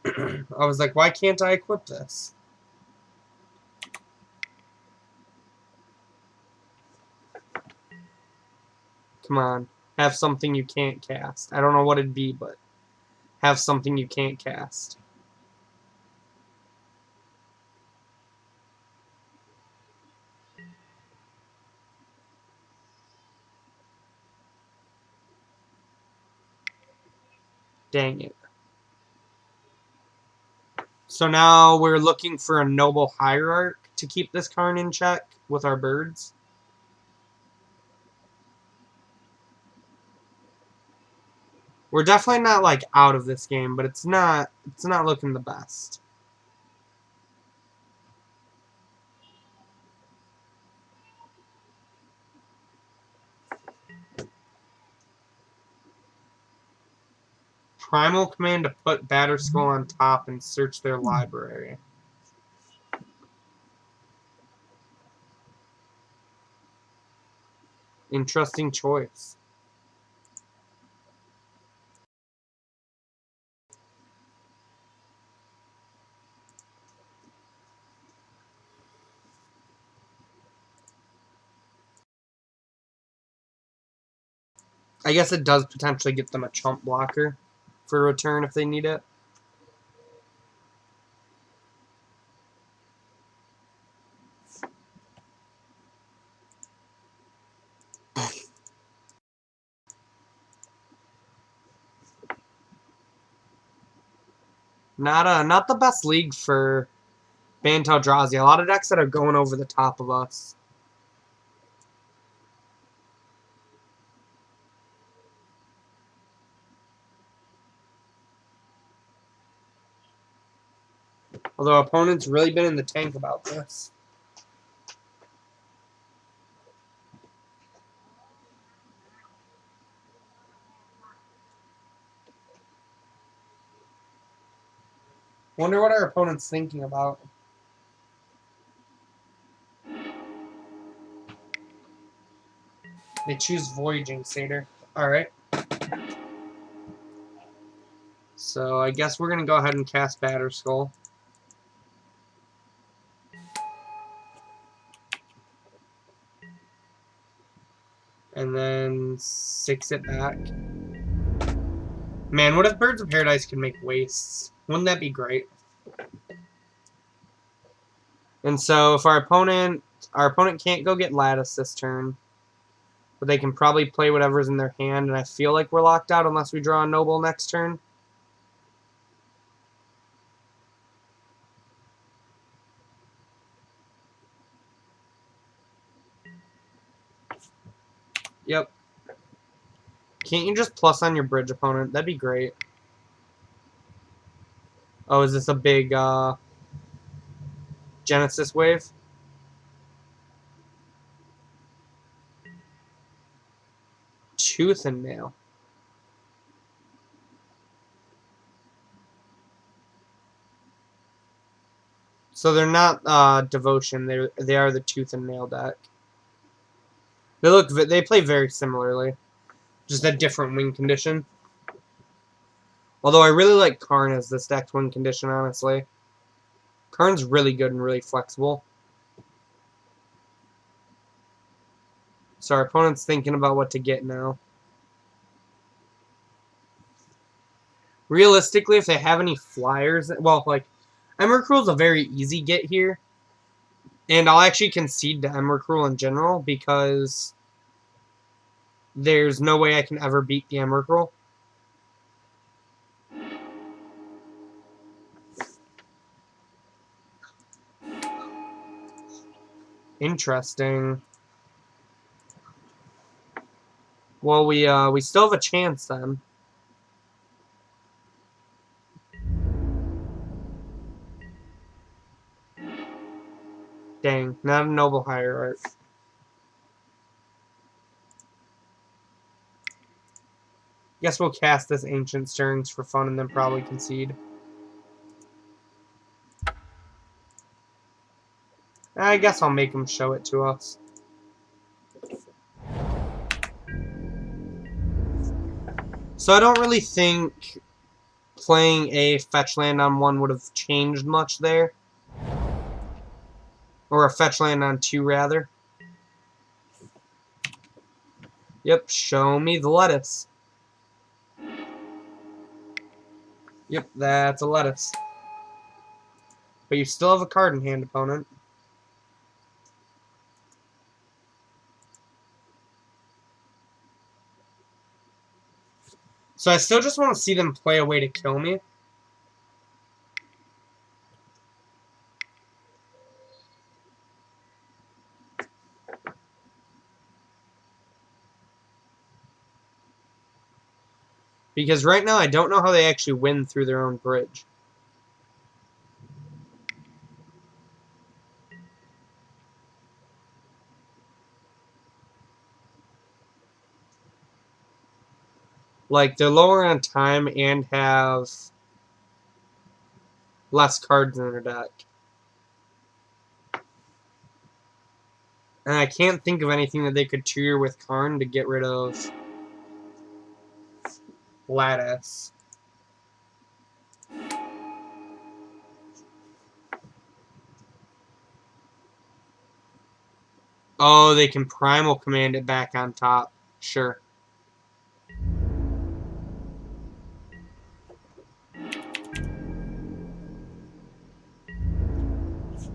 I was like, why can't I equip this? Come on. Have something you can't cast. I don't know what it'd be, but have something you can't cast. Dang it. So now we're looking for a Noble Hierarch to keep this Karn in check with our birds. We're definitely not like out of this game, but it's not looking the best. Primal command to put Batterskull on top and search their library. Interesting choice. I guess it does potentially get them a chump blocker for a return if they need it. Not the best league for Bant Eldrazi. A lot of decks that are going over the top of us. Although opponents really been in the tank about this. Wonder what our opponent's thinking about. They choose Voyaging Satyr. Alright. So I guess we're going to go ahead and cast Batterskull. And then 6 it back. Man, what if Birds of Paradise could make wastes? Wouldn't that be great? And so if our opponent can't go get Lattice this turn, but they can probably play whatever's in their hand, and I feel like we're locked out unless we draw a Noble next turn. Yep. Can't you just plus on your bridge opponent? That'd be great. Oh, is this a big Genesis wave? Tooth and Nail. So they're not Devotion. They are the Tooth and Nail deck. They play very similarly, just a different win condition. Although I really like Karn as this deck's win condition, honestly. Karn's really good and really flexible. So our opponent's thinking about what to get now. Realistically, if they have any flyers, well, like, Emrakul's a very easy get here. And I'll actually concede to Emrakul in general because there's no way I can ever beat the Emrakul. Interesting. Well, we still have a chance then. Dang, not a Noble Hierarch. Guess we'll cast this Ancient Stirrings for fun and then probably concede. I guess I'll make him show it to us. So I don't really think playing a fetch land on 1 would have changed much there. Or a fetch land on 2, rather. Yep, show me the lettuce. Yep, that's a lettuce. But you still have a card in hand, opponent. So I still just want to see them play a way to kill me. Because right now I don't know how they actually win through their own bridge. Like, they're lower on time and have less cards in their deck. And I can't think of anything that they could tutor with Karn to get rid of Lattice. Oh, they can Primal Command it back on top. Sure.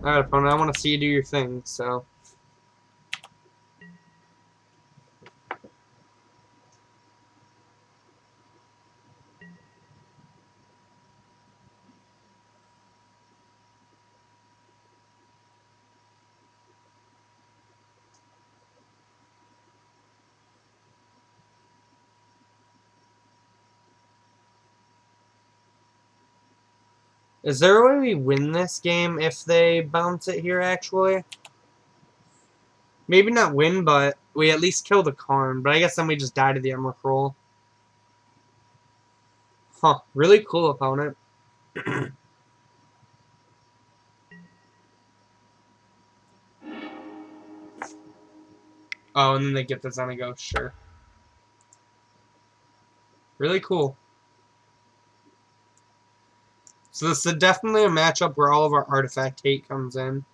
Alright, opponent, I want to see you do your thing, so... Is there a way we win this game if they bounce it here, actually? Maybe not win, but we at least kill the Karn. But I guess then we just die to the Emrakul. Huh. Really cool, opponent. Oh, and then they get the Xenaghost, sure. Really cool. So this is definitely a matchup where all of our artifact hate comes in.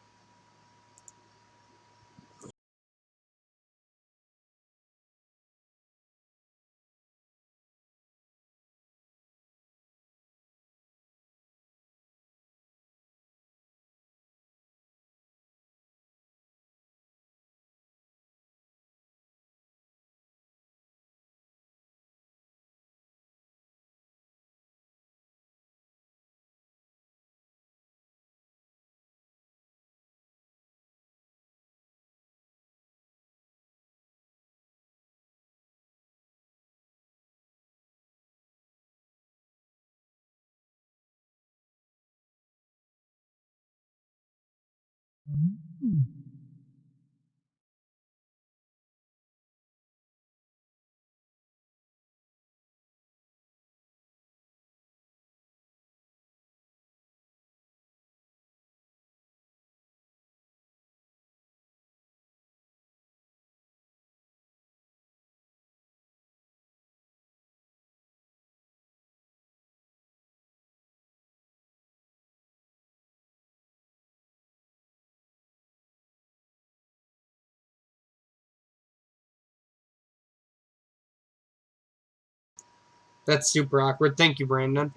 That's super awkward. Thank you, Brandon.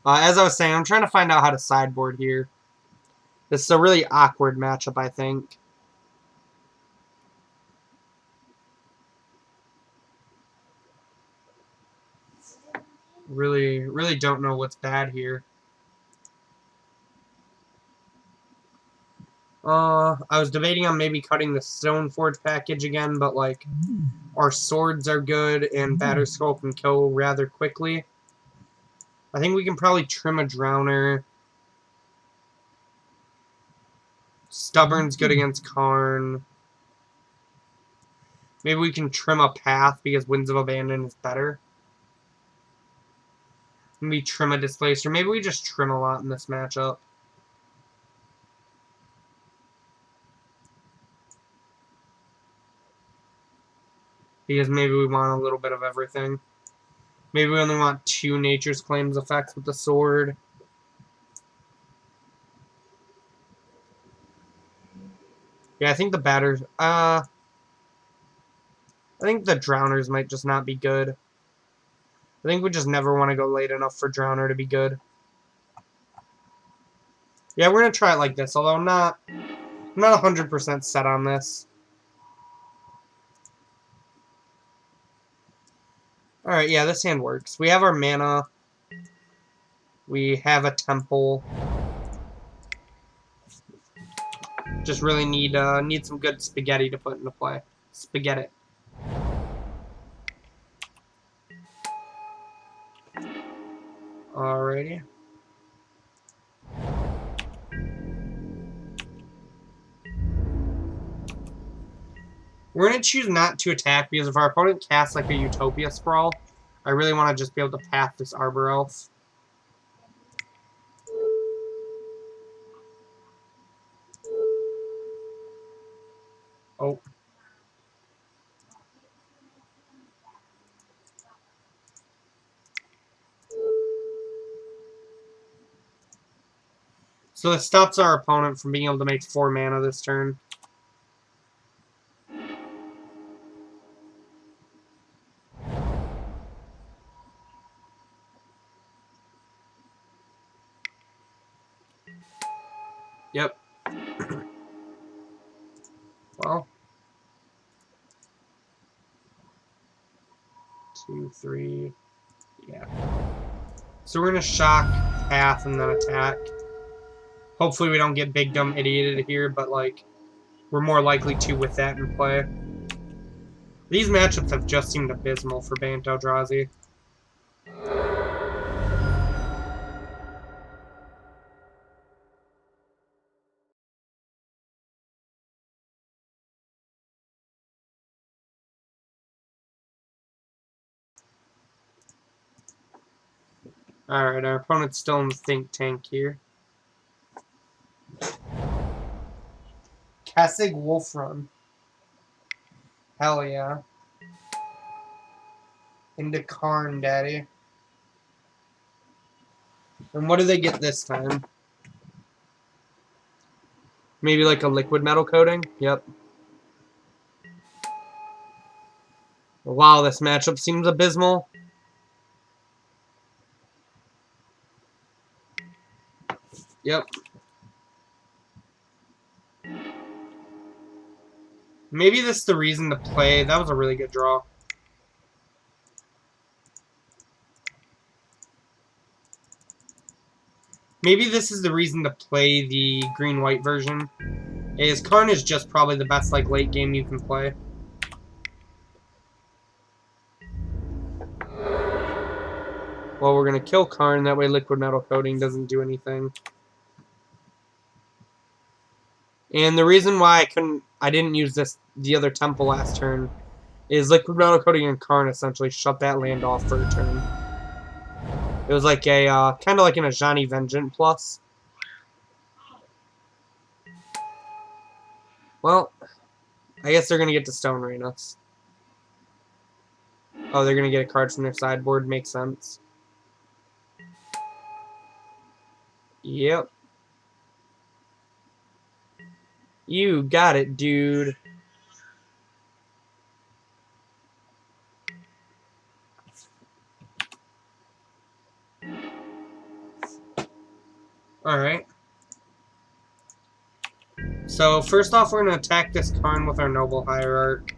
As I was saying, I'm trying to find out how to sideboard here. This is a really awkward matchup, I think. Really don't know what's bad here. I was debating on maybe cutting the Stoneforge package again, but like our swords are good and Batterskull can kill rather quickly. I think we can probably trim a Drowner. Stubborn's good against Karn. Maybe we can trim a Path because Winds of Abandon is better. Maybe trim a Displacer. Maybe we just trim a lot in this matchup. Because maybe we want a little bit of everything. Maybe we only want 2 Nature's Claims effects with the sword. Yeah, I think the batters... I think the Drowners might just not be good. I think we just never want to go late enough for Drowner to be good. Yeah, we're going to try it like this, although I'm not 100% set on this. Alright, yeah, this hand works. We have our mana. We have a temple. Just really need some good spaghetti to put into play. Spaghetti. Alrighty. We're going to choose not to attack because if our opponent casts like a Utopia Sprawl, I really want to just be able to path this Arbor Elf. Oh. So this stops our opponent from being able to make 4 mana this turn. Yep. Well. 2, 3. Yeah. So we're going to shock, path, and then attack. Hopefully we don't get big dumb idioted here, but like we're more likely to with that in play. These matchups have just seemed abysmal for Bant Eldrazi. Alright, our opponent's still in the think tank here. Kessig Wolfrun. Hell yeah. Into Karn, daddy. And what do they get this time? Maybe like a liquid metal coating? Yep. Wow, this matchup seems abysmal. Yep. Maybe this is the reason to play. That was a really good draw. Maybe this is the reason to play the green-white version. Is Karn is just probably the best like late game you can play. Well, we're gonna kill Karn, that way liquid metal coating doesn't do anything. And the reason why I didn't use the other temple last turn is Liquid Metal Coating and Karn essentially shut that land off for a turn. It was like a kind of like an Ajani Vengeance plus. Well, I guess they're gonna get to Stone Rain us. Oh, they're gonna get a card from their sideboard. Makes sense. Yep. You got it, dude. Alright. So, first off, we're going to attack this Karn with our Noble Hierarch.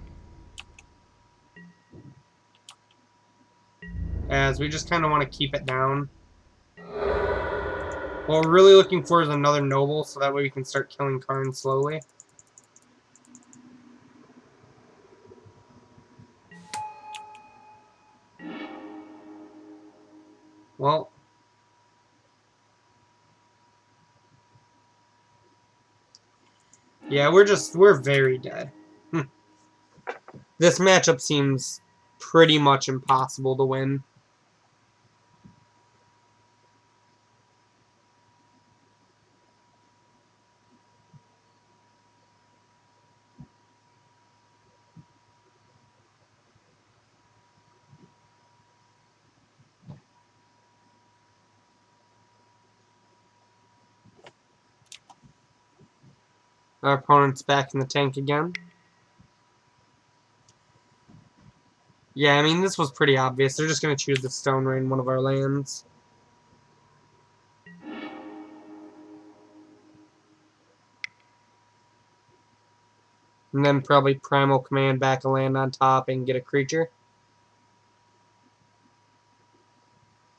As we just kind of want to keep it down. What we're really looking for is another Noble, so that way we can start killing Karn slowly. Well. Yeah, we're very dead. This matchup seems pretty much impossible to win. Our opponent's back in the tank again. Yeah, I mean, this was pretty obvious. They're just going to choose the Stone Rain, one of our lands. And then probably Primal Command back a land on top and get a creature.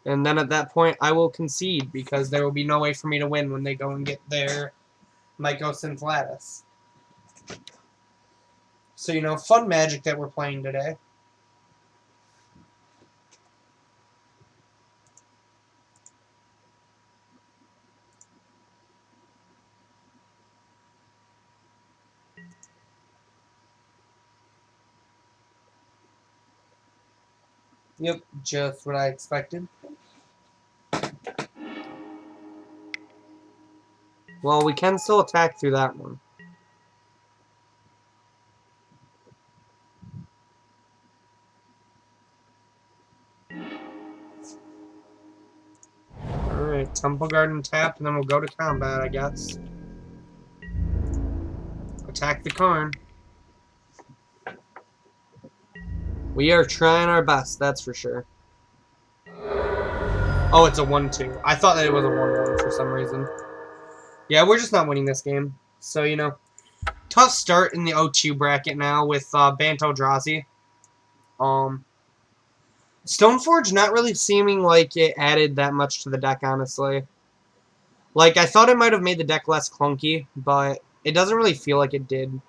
And then at that point, I will concede, because there will be no way for me to win when they go and get their Mycosynth Lattice. So, you know, fun Magic that we're playing today. Yep, just what I expected. Well, we can still attack through that one. Alright, Temple Garden tap, and then we'll go to combat, I guess. Attack the Karn. We are trying our best, that's for sure. Oh, it's a 1-2. I thought that it was a 1-1 for some reason. Yeah, we're just not winning this game. So, you know, tough start in the O2 bracket now with Bant Eldrazi. Stoneforge not really seeming like it added that much to the deck, honestly. Like, I thought it might have made the deck less clunky, but it doesn't really feel like it did.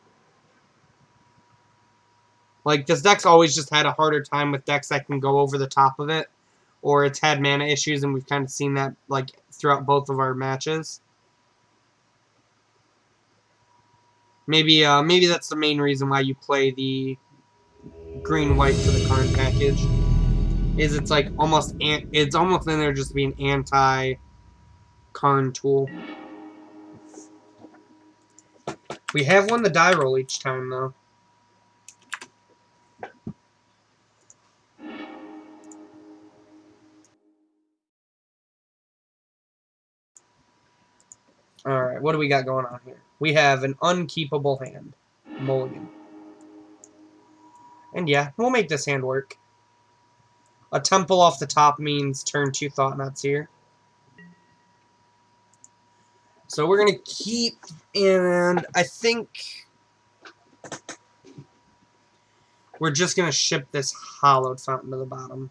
Like, this deck's always just had a harder time with decks that can go over the top of it. Or it's had mana issues, and we've kind of seen that, like, throughout both of our matches. Maybe that's the main reason why you play the green-white for the Karn package. Is it's like almost in there just being anti-Karn tool. We have won the die roll each time, though. Alright, what do we got going on here? We have an unkeepable hand. Mulligan. And yeah, we'll make this hand work. A temple off the top means turn 2 Thought-Knots here. So we're going to keep, and I think we're just going to ship this Hollowed Fountain to the bottom.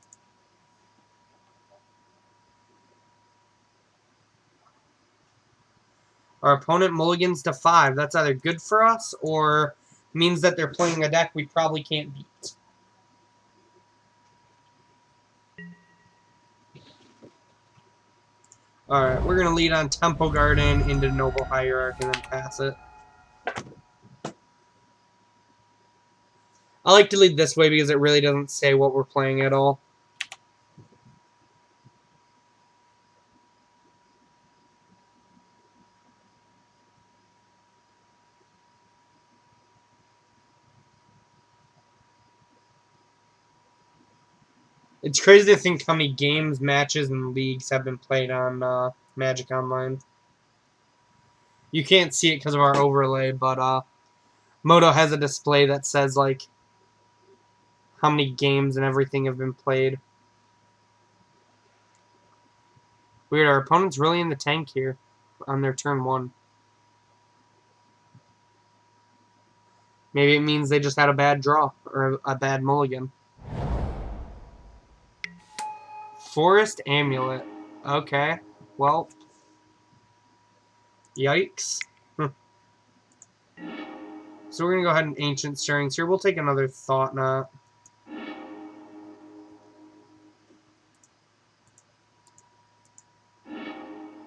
Our opponent mulligans to 5. That's either good for us or means that they're playing a deck we probably can't beat. Alright, we're going to lead on Temple Garden into Noble Hierarch and then pass it. I like to lead this way because it really doesn't say what we're playing at all. It's crazy to think how many games, matches, and leagues have been played on Magic Online. You can't see it because of our overlay, but Moto has a display that says, like, how many games and everything have been played. Weird, our opponent's really in the tank here on their turn 1. Maybe it means they just had a bad draw or a bad mulligan. Forest Amulet. Okay. Well. Yikes. So we're going to go ahead and Ancient Stirrings here. We'll take another Thought Knot.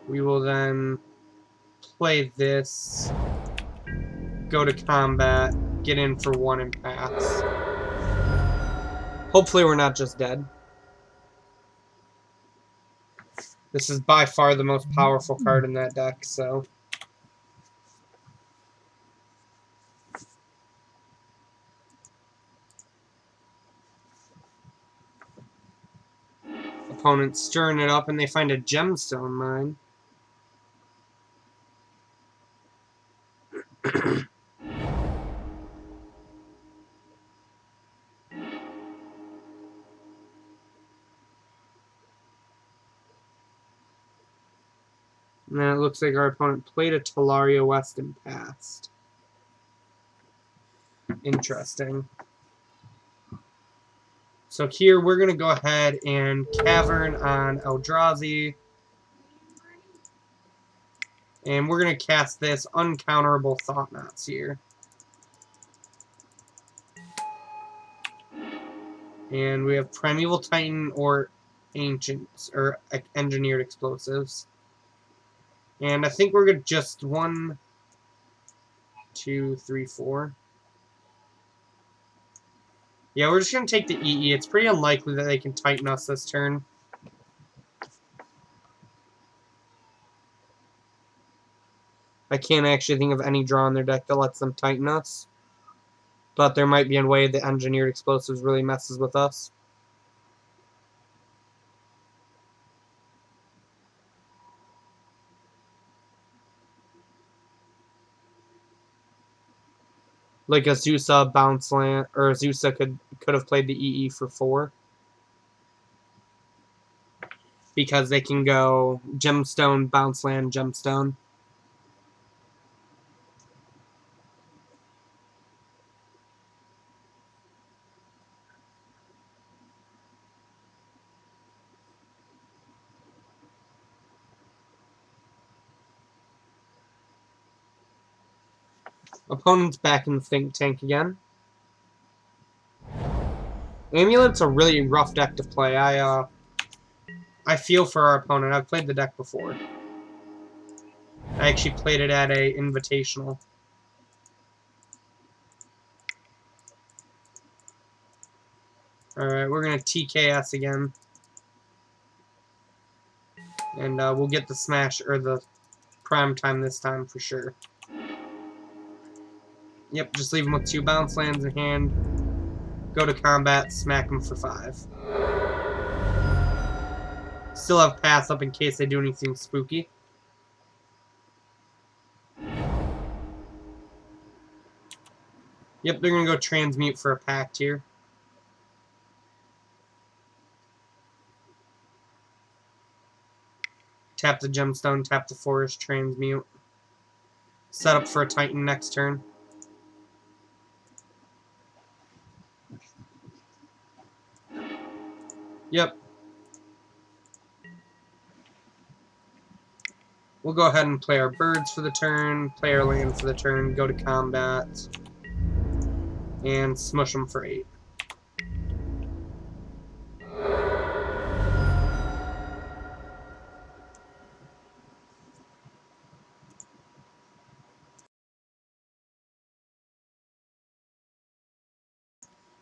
We will then play this. Go to combat. Get in for 1 and pass. Hopefully we're not just dead. This is by far the most powerful card in that deck, so... Opponent's stirring it up, and they find a Gemstone Mine. And then it looks like our opponent played a Talaria West and passed. Interesting. So here we're going to go ahead and Cavern on Eldrazi. And we're going to cast this Uncounterable Thought Knots here. And we have Primeval Titan or Ancients, or Engineered Explosives. And I think we're going to just 1, 2, 3, 4. Yeah, we're just going to take the EE. It's pretty unlikely that they can Titan us this turn. I can't actually think of any draw in their deck that lets them Titan us. But there might be a way the Engineered Explosives really messes with us. Like a Zusa bounce land, or Zusa could have played the EE for 4. Because they can go Gemstone, bounce land, Gemstone. Opponent's back in the think tank again. Amulet's a really rough deck to play. I feel for our opponent. I've played the deck before. I actually played it at a invitational. Alright, we're going to TKS again. And we'll get the smash, or the prime time this time for sure. Yep, just leave him with 2 bounce lands in hand. Go to combat, smack him for 5. Still have pass up in case they do anything spooky. Yep, they're going to go transmute for a pact here. Tap the Gemstone, tap the Forest, transmute. Set up for a Titan next turn. Yep. We'll go ahead and play our birds for the turn, play our land for the turn, go to combat, and smush them for 8.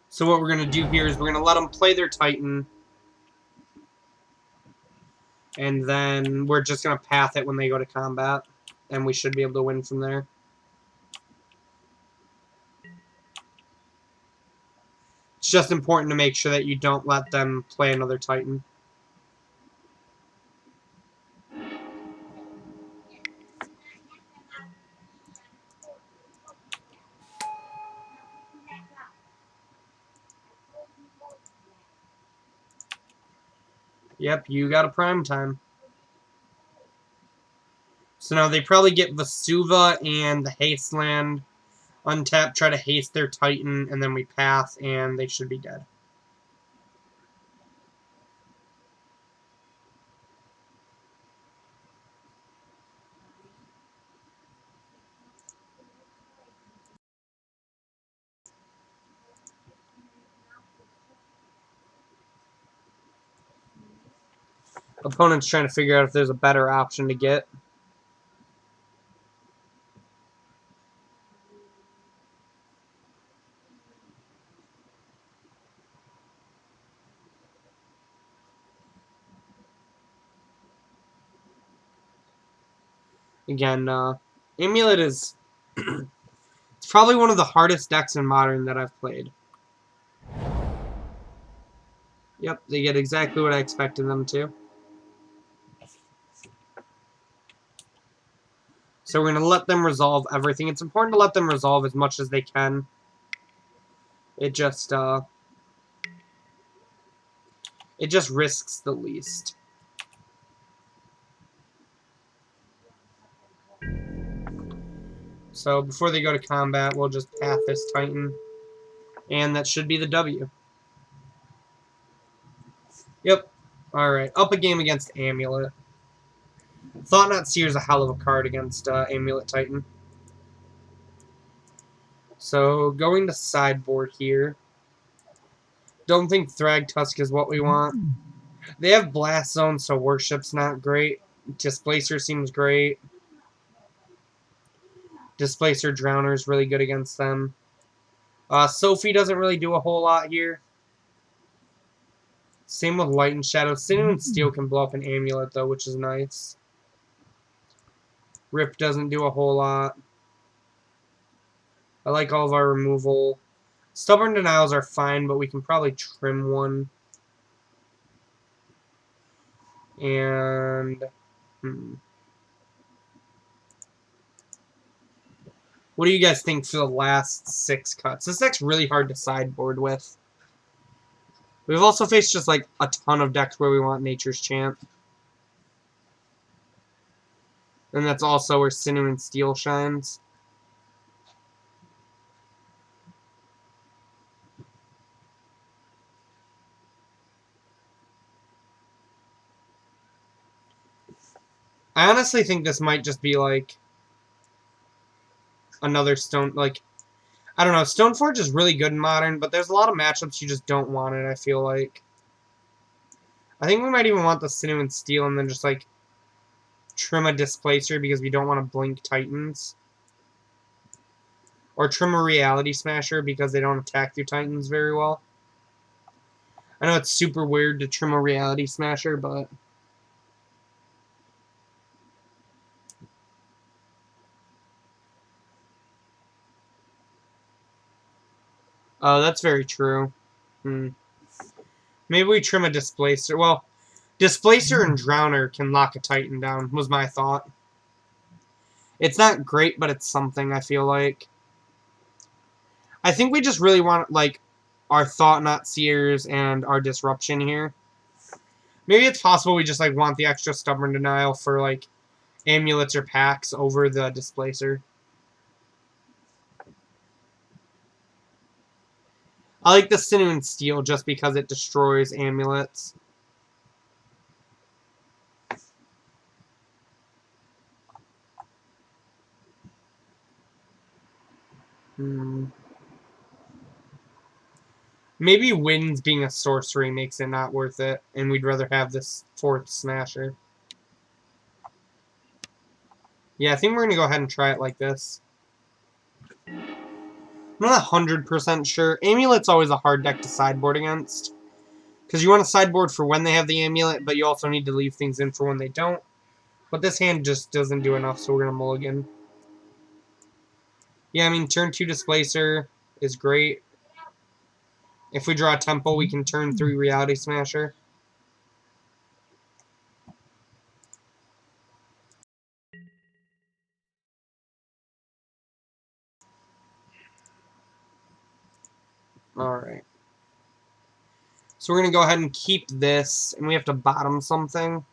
So what we're going to do here is we're going to let them play their Titan. And then we're just going to path it when they go to combat. And we should be able to win from there. It's just important to make sure that you don't let them play another Titan. Yep, you got a prime time. So now they probably get Vesuva and the Haste Land. Untap, try to haste their Titan, and then we path, and they should be dead. Opponent's trying to figure out if there's a better option to get. Again, Amulet is it's probably one of the hardest decks in Modern that I've played. Yep, they get exactly what I expected them to. So we're going to let them resolve everything. It's important to let them resolve as much as they can. It just risks the least. So before they go to combat, we'll just path this Titan. And that should be the W. Yep. Alright, up a game against Amulet. Thought Not Seer is a hell of a card against Amulet Titan. So going to sideboard here. Don't think Thragtusk is what we want. They have Blast Zone, so Worship's not great. Displacer seems great. Displacer Drowner is really good against them. Sophie doesn't really do a whole lot here. Same with Light and Shadow. Sinew and Steel can blow up an Amulet, though, which is nice. Rip doesn't do a whole lot. I like all of our removal. Stubborn Denials are fine, but we can probably trim one. And... What do you guys think for the last 6 cuts? This deck's really hard to sideboard with. We've also faced just like a ton of decks where we want Nature's Chant. And that's also where Sinew and Steel shines. I honestly think this might just be like another Stone, like, I don't know, Stoneforge is really good in Modern, but there's a lot of matchups you just don't want it, I feel like. I think we might even want the Sinew and Steel and then just like trim a Displacer because we don't want to blink Titans. Or trim a Reality Smasher because they don't attack through Titans very well. I know it's super weird to trim a Reality Smasher, but... Oh, that's very true. Maybe we trim a Displacer. Well, Displacer and Drowner can lock a Titan down, was my thought. It's not great, but it's something, I feel like. I think we just really want, like, our Thought Not Seers and our Disruption here. Maybe it's possible we just, like, want the extra Stubborn Denial for, like, Amulets or Packs over the Displacer. I like the Sinew and Steel just because it destroys Amulets. Maybe Winds being a sorcery makes it not worth it, and we'd rather have this 4th Smasher. Yeah, I think we're going to go ahead and try it like this. I'm not 100% sure. Amulet's always a hard deck to sideboard against. Because you want to sideboard for when they have the amulet, but you also need to leave things in for when they don't. But this hand just doesn't do enough, so we're going to mulligan. Yeah, I mean, turn 2 Displacer is great. If we draw a Tempo, we can turn 3 Reality Smasher. Alright. So we're going to go ahead and keep this, and we have to bottom something.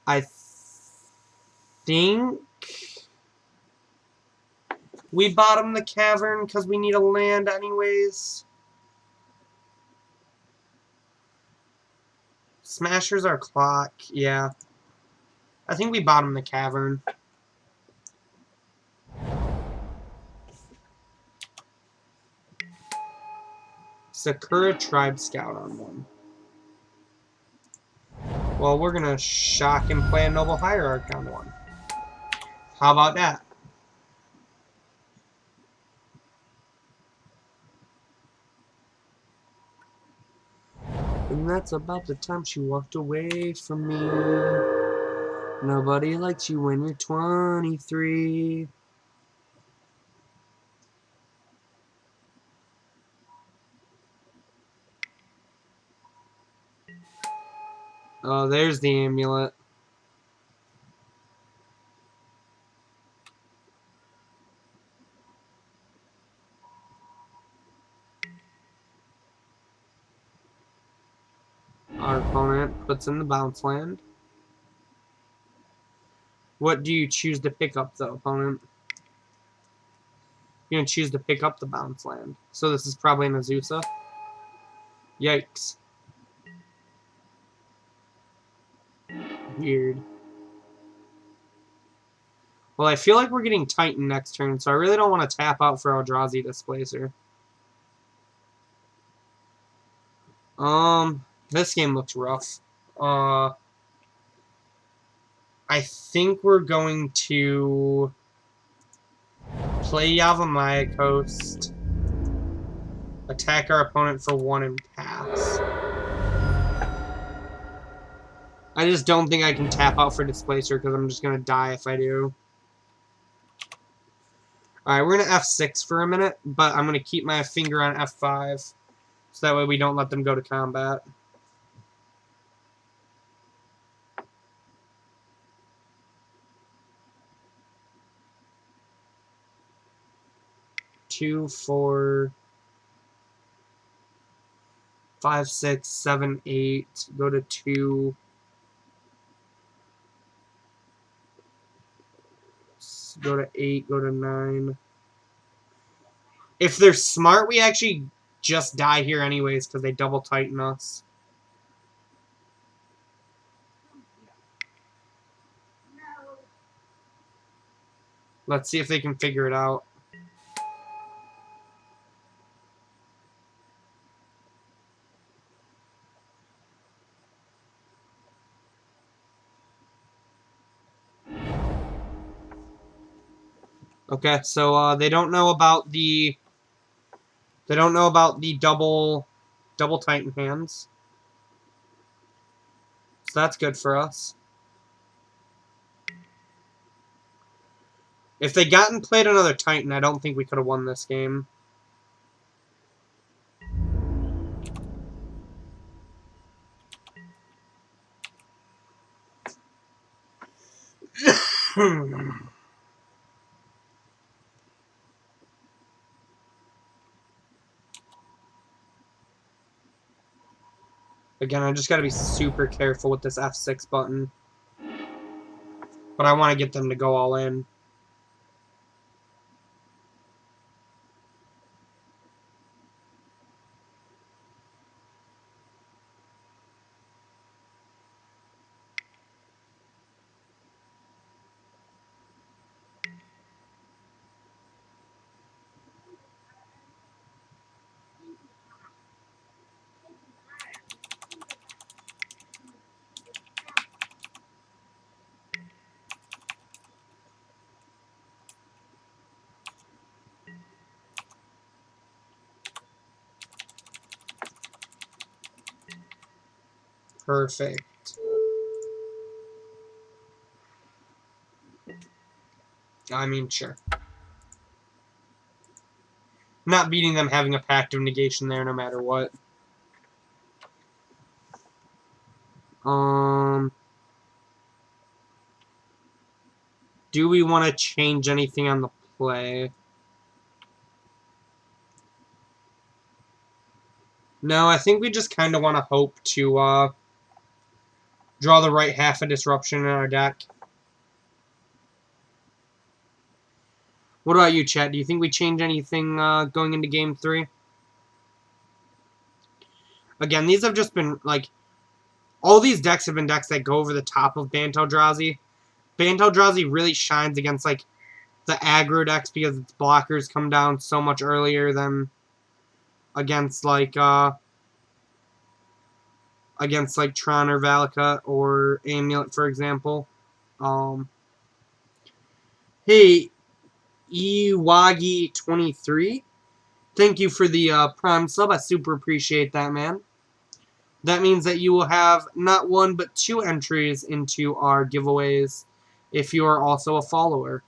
I think we bottom the Cavern because we need a land anyways. Smasher's our clock, yeah. I think we bottom the Cavern. Sakura Tribe Scout on 1. Well, we're going to shock and play a Noble Hierarch on 1. How about that? And that's about the time she walked away from me. Nobody likes you when you're 23. Oh, there's the amulet. Our opponent puts in the bounce land. What do you choose to pick up, though, opponent? You're going to choose to pick up the bounce land. So this is probably an Azusa. Yikes. Weird. Well, I feel like we're getting Titan next turn, so I really don't want to tap out for Eldrazi Displacer. This game looks rough. I think we're going to play Yavimaya Coast, attack our opponent for 1 and pass. I just don't think I can tap out for Displacer because I'm just going to die if I do. Alright, we're going to F6 for a minute, but I'm going to keep my finger on F5 so that way we don't let them go to combat. Two, 4, 5, 6, 7, 8. Go to 2. Go to 8. Go to 9. If they're smart, we actually just die here anyways because they double Titan us. Let's see if they can figure it out. Okay, so they don't know about the double Titan hands. So that's good for us. If they got and played another Titan, I don't think we could have won this game. Again, I just got to be super careful with this F6 button. But I want to get them to go all in. Perfect. I mean, sure. Not beating them having a Pact of Negation there no matter what. Do we want to change anything on the play? No, I think we just kind of want to hope to draw the right half of Disruption in our deck. What about you, chat? Do you think we change anything going into Game 3? Again, these have just been, like, all these decks have been decks that go over the top of Bant Eldrazi. Bant Eldrazi really shines against, like, the aggro decks because its blockers come down so much earlier than against, like, Tron or Valakut or Amulet, for example. Hey, Iwagi23, thank you for the Prime sub. I super appreciate that, man. That means that you will have not one, but 2 entries into our giveaways if you are also a follower.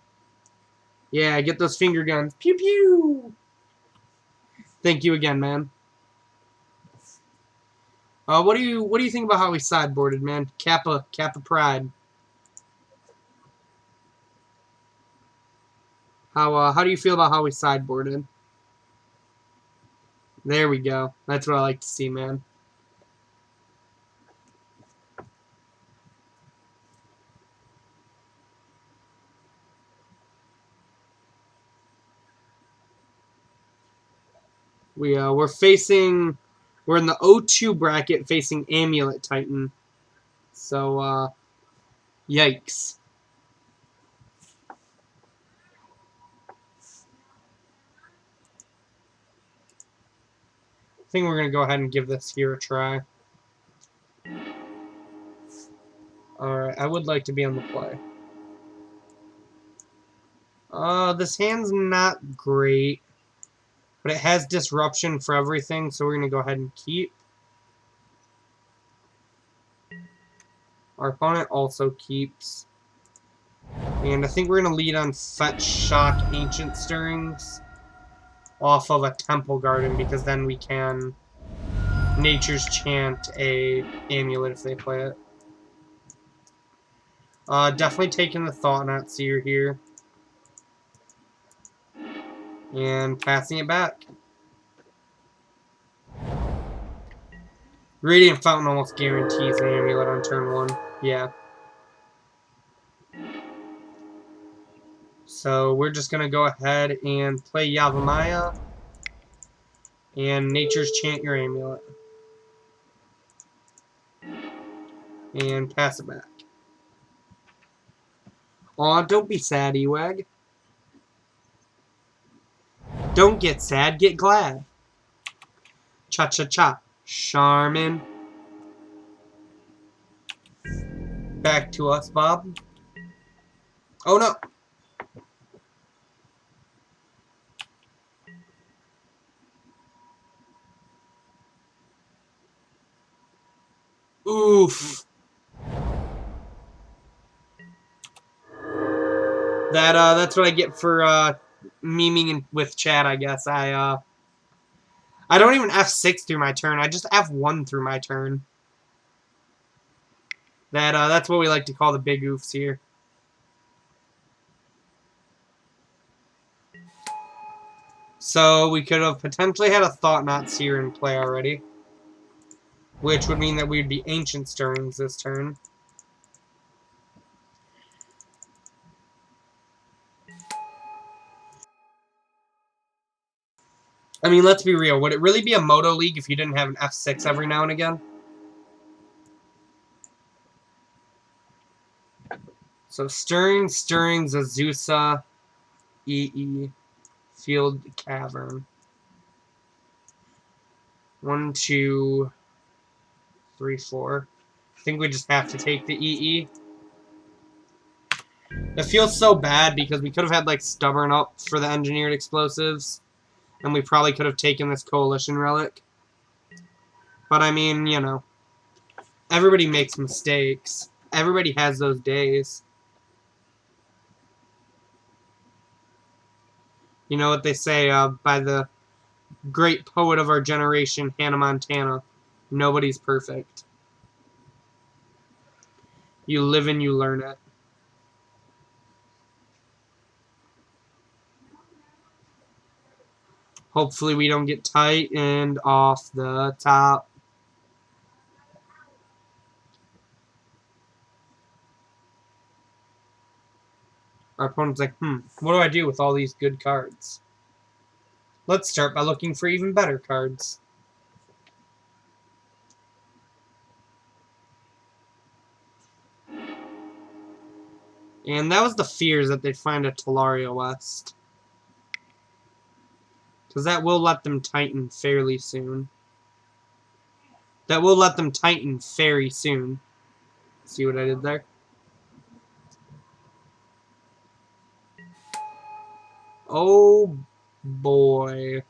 Yeah, get those finger guns. Pew pew! Thank you again, man. What do you think about how we sideboarded, man? Kappa Pride. How do you feel about how we sideboarded? There we go. That's what I like to see, man. We're in the 0-2 bracket facing Amulet Titan. So yikes. I think we're gonna go ahead and give this here a try. Alright, I would like to be on the play. This hand's not great, but it has disruption for everything, so we're gonna go ahead and keep. Our opponent also keeps. And I think we're gonna lead on Fetch, Shock, Ancient Stirrings off of a Temple Garden, because then we can Nature's Chant a Amulet if they play it. Definitely taking the Thought-Knot Seer here. And passing it back. Radiant Fountain almost guarantees an Amulet on turn 1. Yeah. So we're just going to go ahead and play Yavimaya. And Nature's Chant your Amulet. And pass it back. Aw, don't be sad, Ewag. Don't get sad, get glad. Cha-cha-cha. Charmin. Back to us, Bob. Oh, no. Oof. That's what I get for memeing with chat, I guess. I don't even F6 through my turn. I just F1 through my turn. That's what we like to call the big oofs here. So we could have potentially had a Thought-Knot Seer in play already, which would mean that we'd be Ancient Stirrings this turn. I mean, let's be real. Would it really be a Moto League if you didn't have an F6 every now and again? So Stirrings, Azusa, EE, Field Cavern. 1, 2, 3, 4. I think we just have to take the EE. It feels so bad because we could have had like Stubborn up for the Engineered Explosives. And we probably could have taken this Coalition Relic. But I mean, you know. Everybody makes mistakes. Everybody has those days. You know what they say by the great poet of our generation, Hannah Montana. Nobody's perfect. You live and you learn it. Hopefully we don't get tightened off the top. Our opponent's like, what do I do with all these good cards? Let's start by looking for even better cards. And that was the fears that they'd find a Talaria West. Because that will let them tighten fairly soon. That will let them tighten very soon. See what I did there? Oh boy.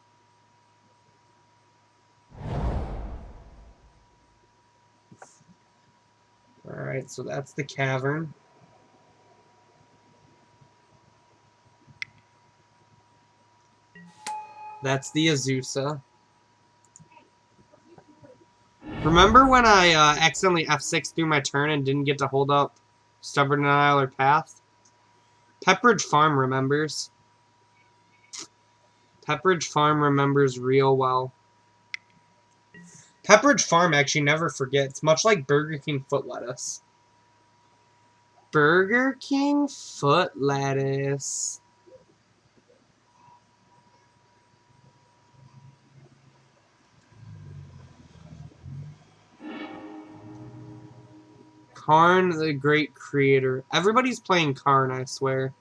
Alright, so that's the cavern. That's the Azusa. Remember when I accidentally F6 through my turn and didn't get to hold up Stubborn Denial or Path? Pepperidge Farm remembers. Pepperidge Farm remembers real well. Pepperidge Farm actually never forgets, much like Burger King foot lettuce. Burger King foot lettuce. Karn, the great creator. Everybody's playing Karn, I swear.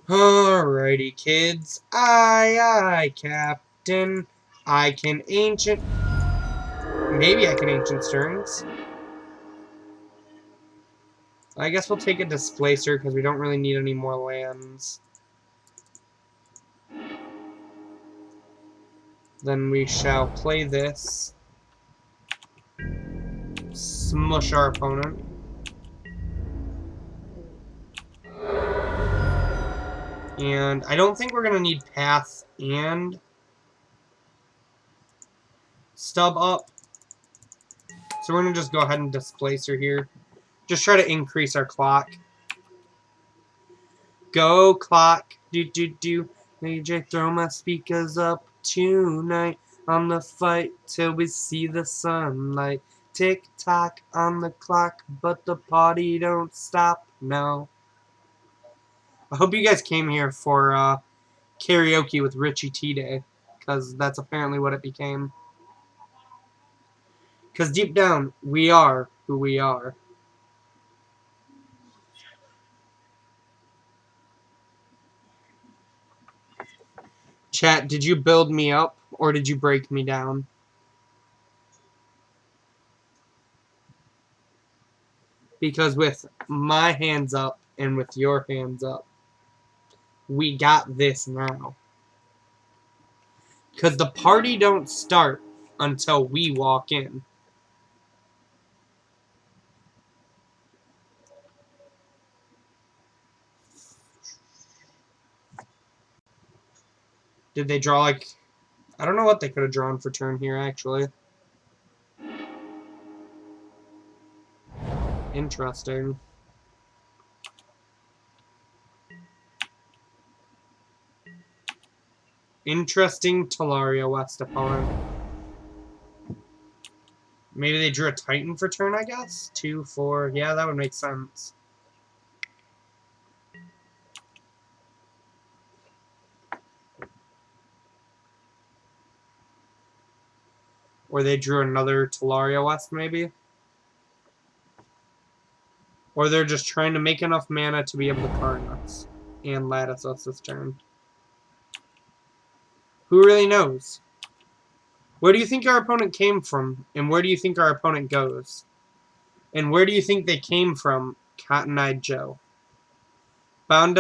Alrighty, kids. Aye, Captain. I can ancient... Maybe I can ancient Stearns. I guess we'll take a Displacer because we don't really need any more lands. Then we shall play this. Smush our opponent. And I don't think we're going to need Path and Stub up. So we're going to just go ahead and Displace her here. Just try to increase our clock. Go clock. Do. AJ, throw my speakers up tonight. On the fight till we see the sunlight. Tick tock on the clock, but the party don't stop. No. I hope you guys came here for karaoke with Richie T Day, because that's apparently what it became. Because deep down, we are who we are. Chat, did you build me up, or did you break me down? Because with my hands up and with your hands up, we got this now. Because the party don't start until we walk in. Did they draw, like... I don't know what they could have drawn for turn here, actually. Interesting. Interesting Talaria West opponent. Maybe they drew a Titan for turn, I guess? 2, 4. Yeah, that would make sense. Or they drew another Talaria West, maybe? Or they're just trying to make enough mana to be able to card us and lattice us this turn. Who really knows? Where do you think our opponent came from? And where do you think our opponent goes? And where do you think they came from, Cotton Eye Joe? Bound.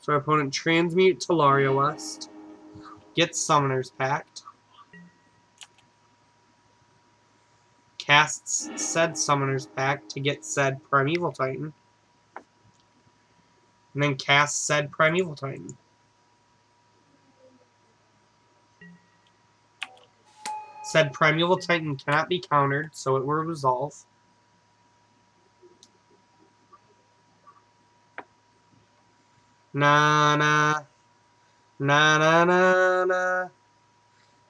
So our opponent transmute Talaria West, gets Summoner's Pact, casts said Summoner's Pact to get said Primeval Titan, and then casts said Primeval Titan. Said Primeval Titan cannot be countered, so it will resolve. Na na na na na na.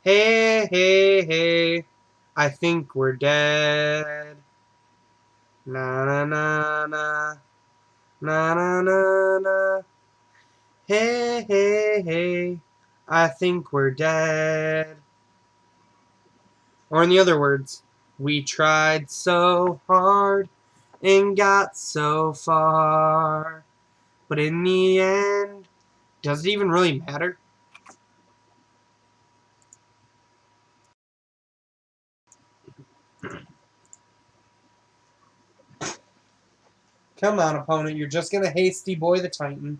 Hey hey hey, I think we're dead. Na na na na na na na na. Hey hey hey, I think we're dead. Or in the other words, we tried so hard and got so far, but in the end, does it even really matter? Come on, opponent, you're just going to hasty boy the Titan.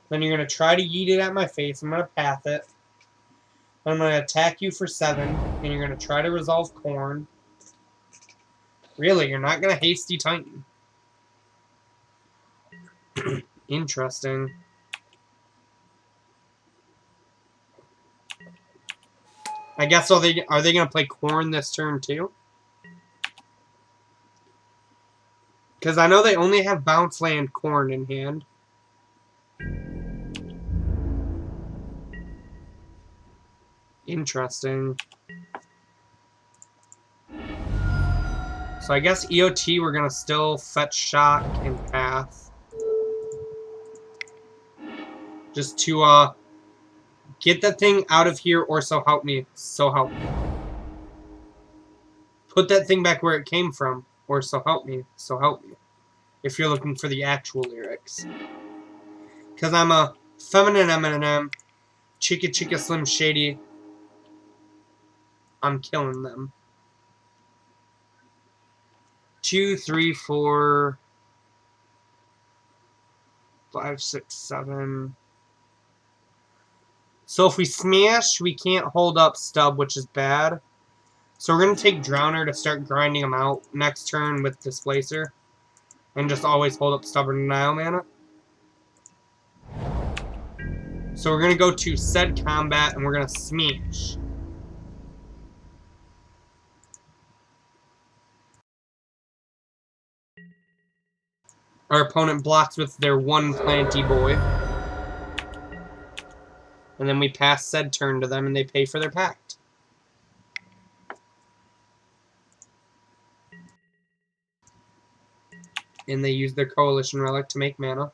Then you're going to try to yeet it at my face. I'm going to path it. I'm going to attack you for 7, and you're going to try to resolve Corn. Really, you're not going to hasty Titan. Interesting. I guess are they going to play Corn this turn too? Because I know they only have Bounce Land Corn in hand. Interesting. So I guess EOT we're going to still fetch Shock and Path. Just to get that thing out of here, or so help me. So help me. Put that thing back where it came from, or so help me. So help me. If you're looking for the actual lyrics. Because I'm a feminine M&M, Chica Chica Slim Shady. I'm killing them. 2, 3, 4, 5, 6, 7. So if we smash, we can't hold up Stub, which is bad. So we're going to take Drowner to start grinding them out next turn with Displacer. And just always hold up Stubborn Denial mana. So we're going to go to said combat, and we're going to smash. Our opponent blocks with their 1 Planty Boy. And then we pass said turn to them, and they pay for their pact. And they use their Coalition Relic to make mana.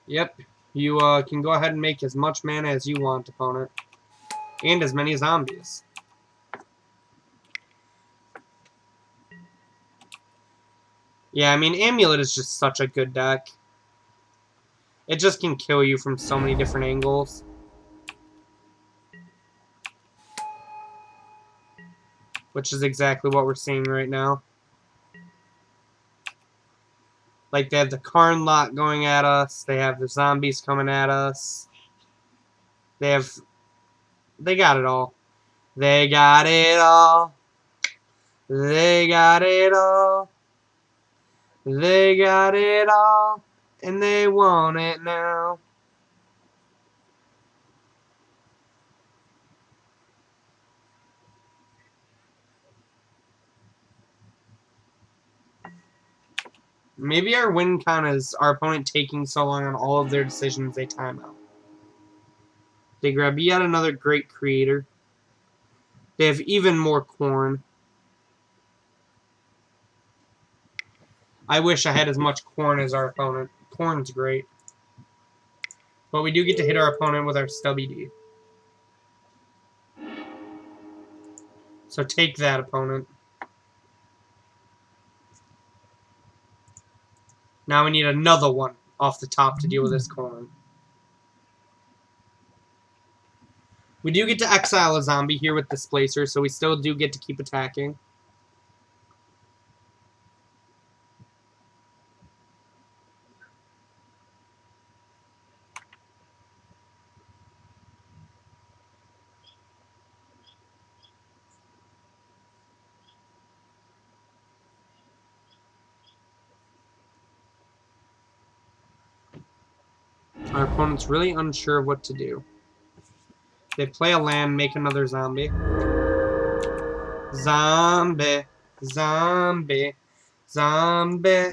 Yep, you can go ahead and make as much mana as you want, opponent. And as many zombies. Yeah, I mean, Amulet is just such a good deck. It just can kill you from so many different angles. Which is exactly what we're seeing right now. Like, they have the Karn lot going at us. They have the zombies coming at us. They got it all. They got it all. They got it all. They got it all. And they want it now. Maybe our win con is our opponent taking so long on all of their decisions they time out. They grab yet another great creator. They have even more Corn. I wish I had as much Corn as our opponent. Corn's great. But we do get to hit our opponent with our Stubby D. So take that, opponent. Now we need another one off the top to deal with this corn. We do get to exile a zombie here with Displacer, so we still do get to keep attacking. Our opponent's really unsure of what to do. They play a land, make another zombie. Zombie, zombie, zombie,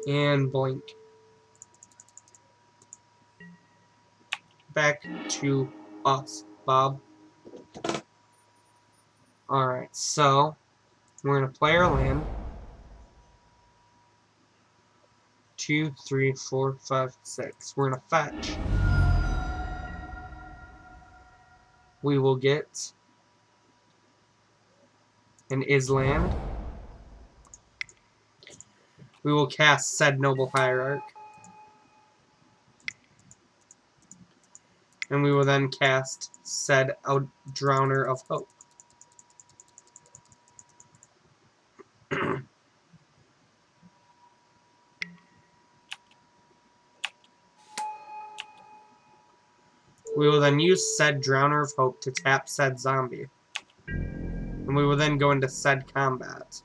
And blink. Back to us, Bob. Alright, so we're going to play our land. 2, 3, 4, 5, 6. We're going to fetch. We will get an Island. We will cast said Noble Hierarch. And we will then cast said Drowner of Hope. We will then use said Drowner of Hope to tap said zombie. And we will then go into said combat,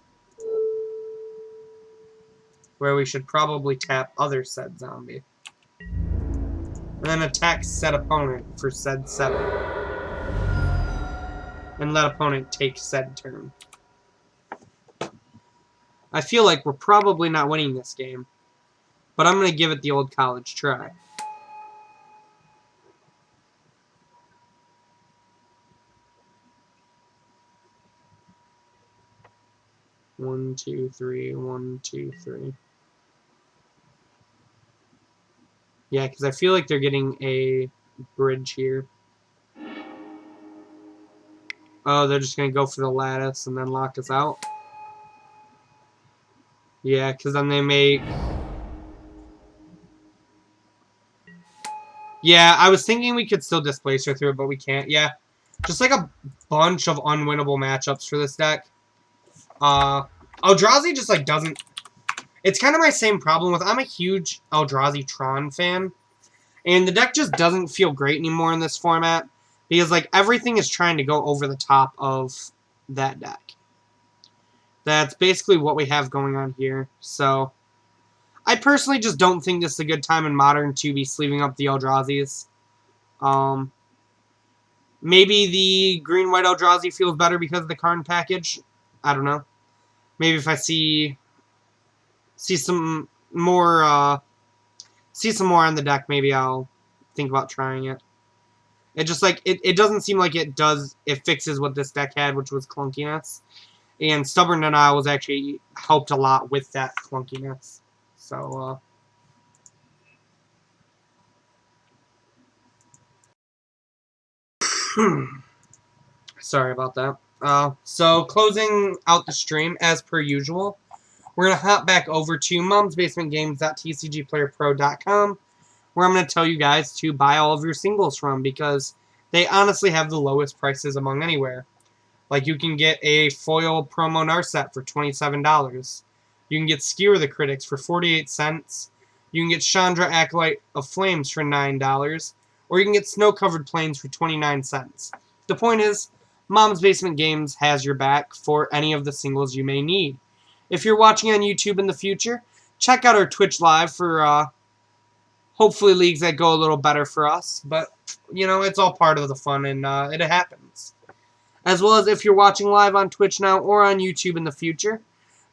where we should probably tap other said zombie. And then attack said opponent for said 7. And let opponent take said turn. I feel like we're probably not winning this game, but I'm going to give it the old college try. One, two, three. 1, 2, 3. Yeah, because I feel like they're getting a bridge here. Oh, they're just going to go for the lattice and then lock us out. Yeah, because then they make... Yeah, I was thinking we could still displace her through it, but we can't. Yeah, just like a bunch of unwinnable matchups for this deck. Eldrazi just, like, doesn't... It's kind of my same problem with... I'm a huge Eldrazi Tron fan, and the deck just doesn't feel great anymore in this format, because, like, everything is trying to go over the top of that deck. That's basically what we have going on here, so... I personally just don't think this is a good time in Modern to be sleeving up the Eldrazi's. Maybe the green-white Eldrazi feels better because of the card package. I don't know. Maybe if I see some more on the deck, maybe I'll think about trying it. It just like it doesn't seem like it fixes what this deck had, which was clunkiness. And Stubborn Denial was actually helped a lot with that clunkiness. So, sorry about that. So, closing out the stream, as per usual, we're going to hop back over to momsbasementgames.tcgplayerpro.com, where I'm going to tell you guys to buy all of your singles from, because they honestly have the lowest prices among anywhere. Like, you can get a foil promo Narset for $27. You can get Skewer the Critics for 48 cents. You can get Chandra Acolyte of Flames for $9. Or you can get Snow Covered Plains for 29 cents. The point is, Mom's Basement Games has your back for any of the singles you may need. If you're watching on YouTube in the future, check out our Twitch Live for hopefully leagues that go a little better for us. But, you know, it's all part of the fun, and it happens. As well as if you're watching live on Twitch now or on YouTube in the future,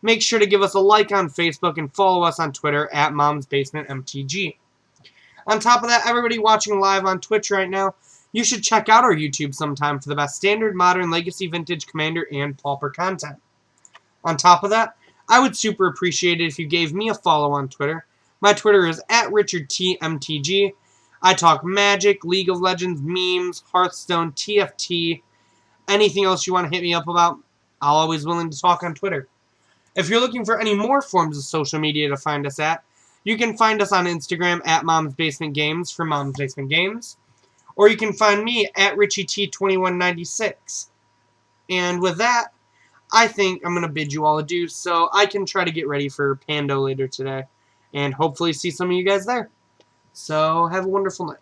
make sure to give us a like on Facebook and follow us on Twitter at MomsBasementMTG. On top of that, everybody watching live on Twitch right now, you should check out our YouTube sometime for the best Standard, Modern, Legacy, Vintage, Commander, and Pauper content. On top of that, I would super appreciate it if you gave me a follow on Twitter. My Twitter is @RichardTMTG. I talk Magic, League of Legends, memes, Hearthstone, TFT, anything else you want to hit me up about. I'm always willing to talk on Twitter. If you're looking for any more forms of social media to find us at, you can find us on Instagram at Mom's Basement Games for Mom's Basement Games, or you can find me at RichieT2196. And with that, I think I'm going to bid you all adieu so I can try to get ready for Pando later today, and hopefully see some of you guys there. So have a wonderful night.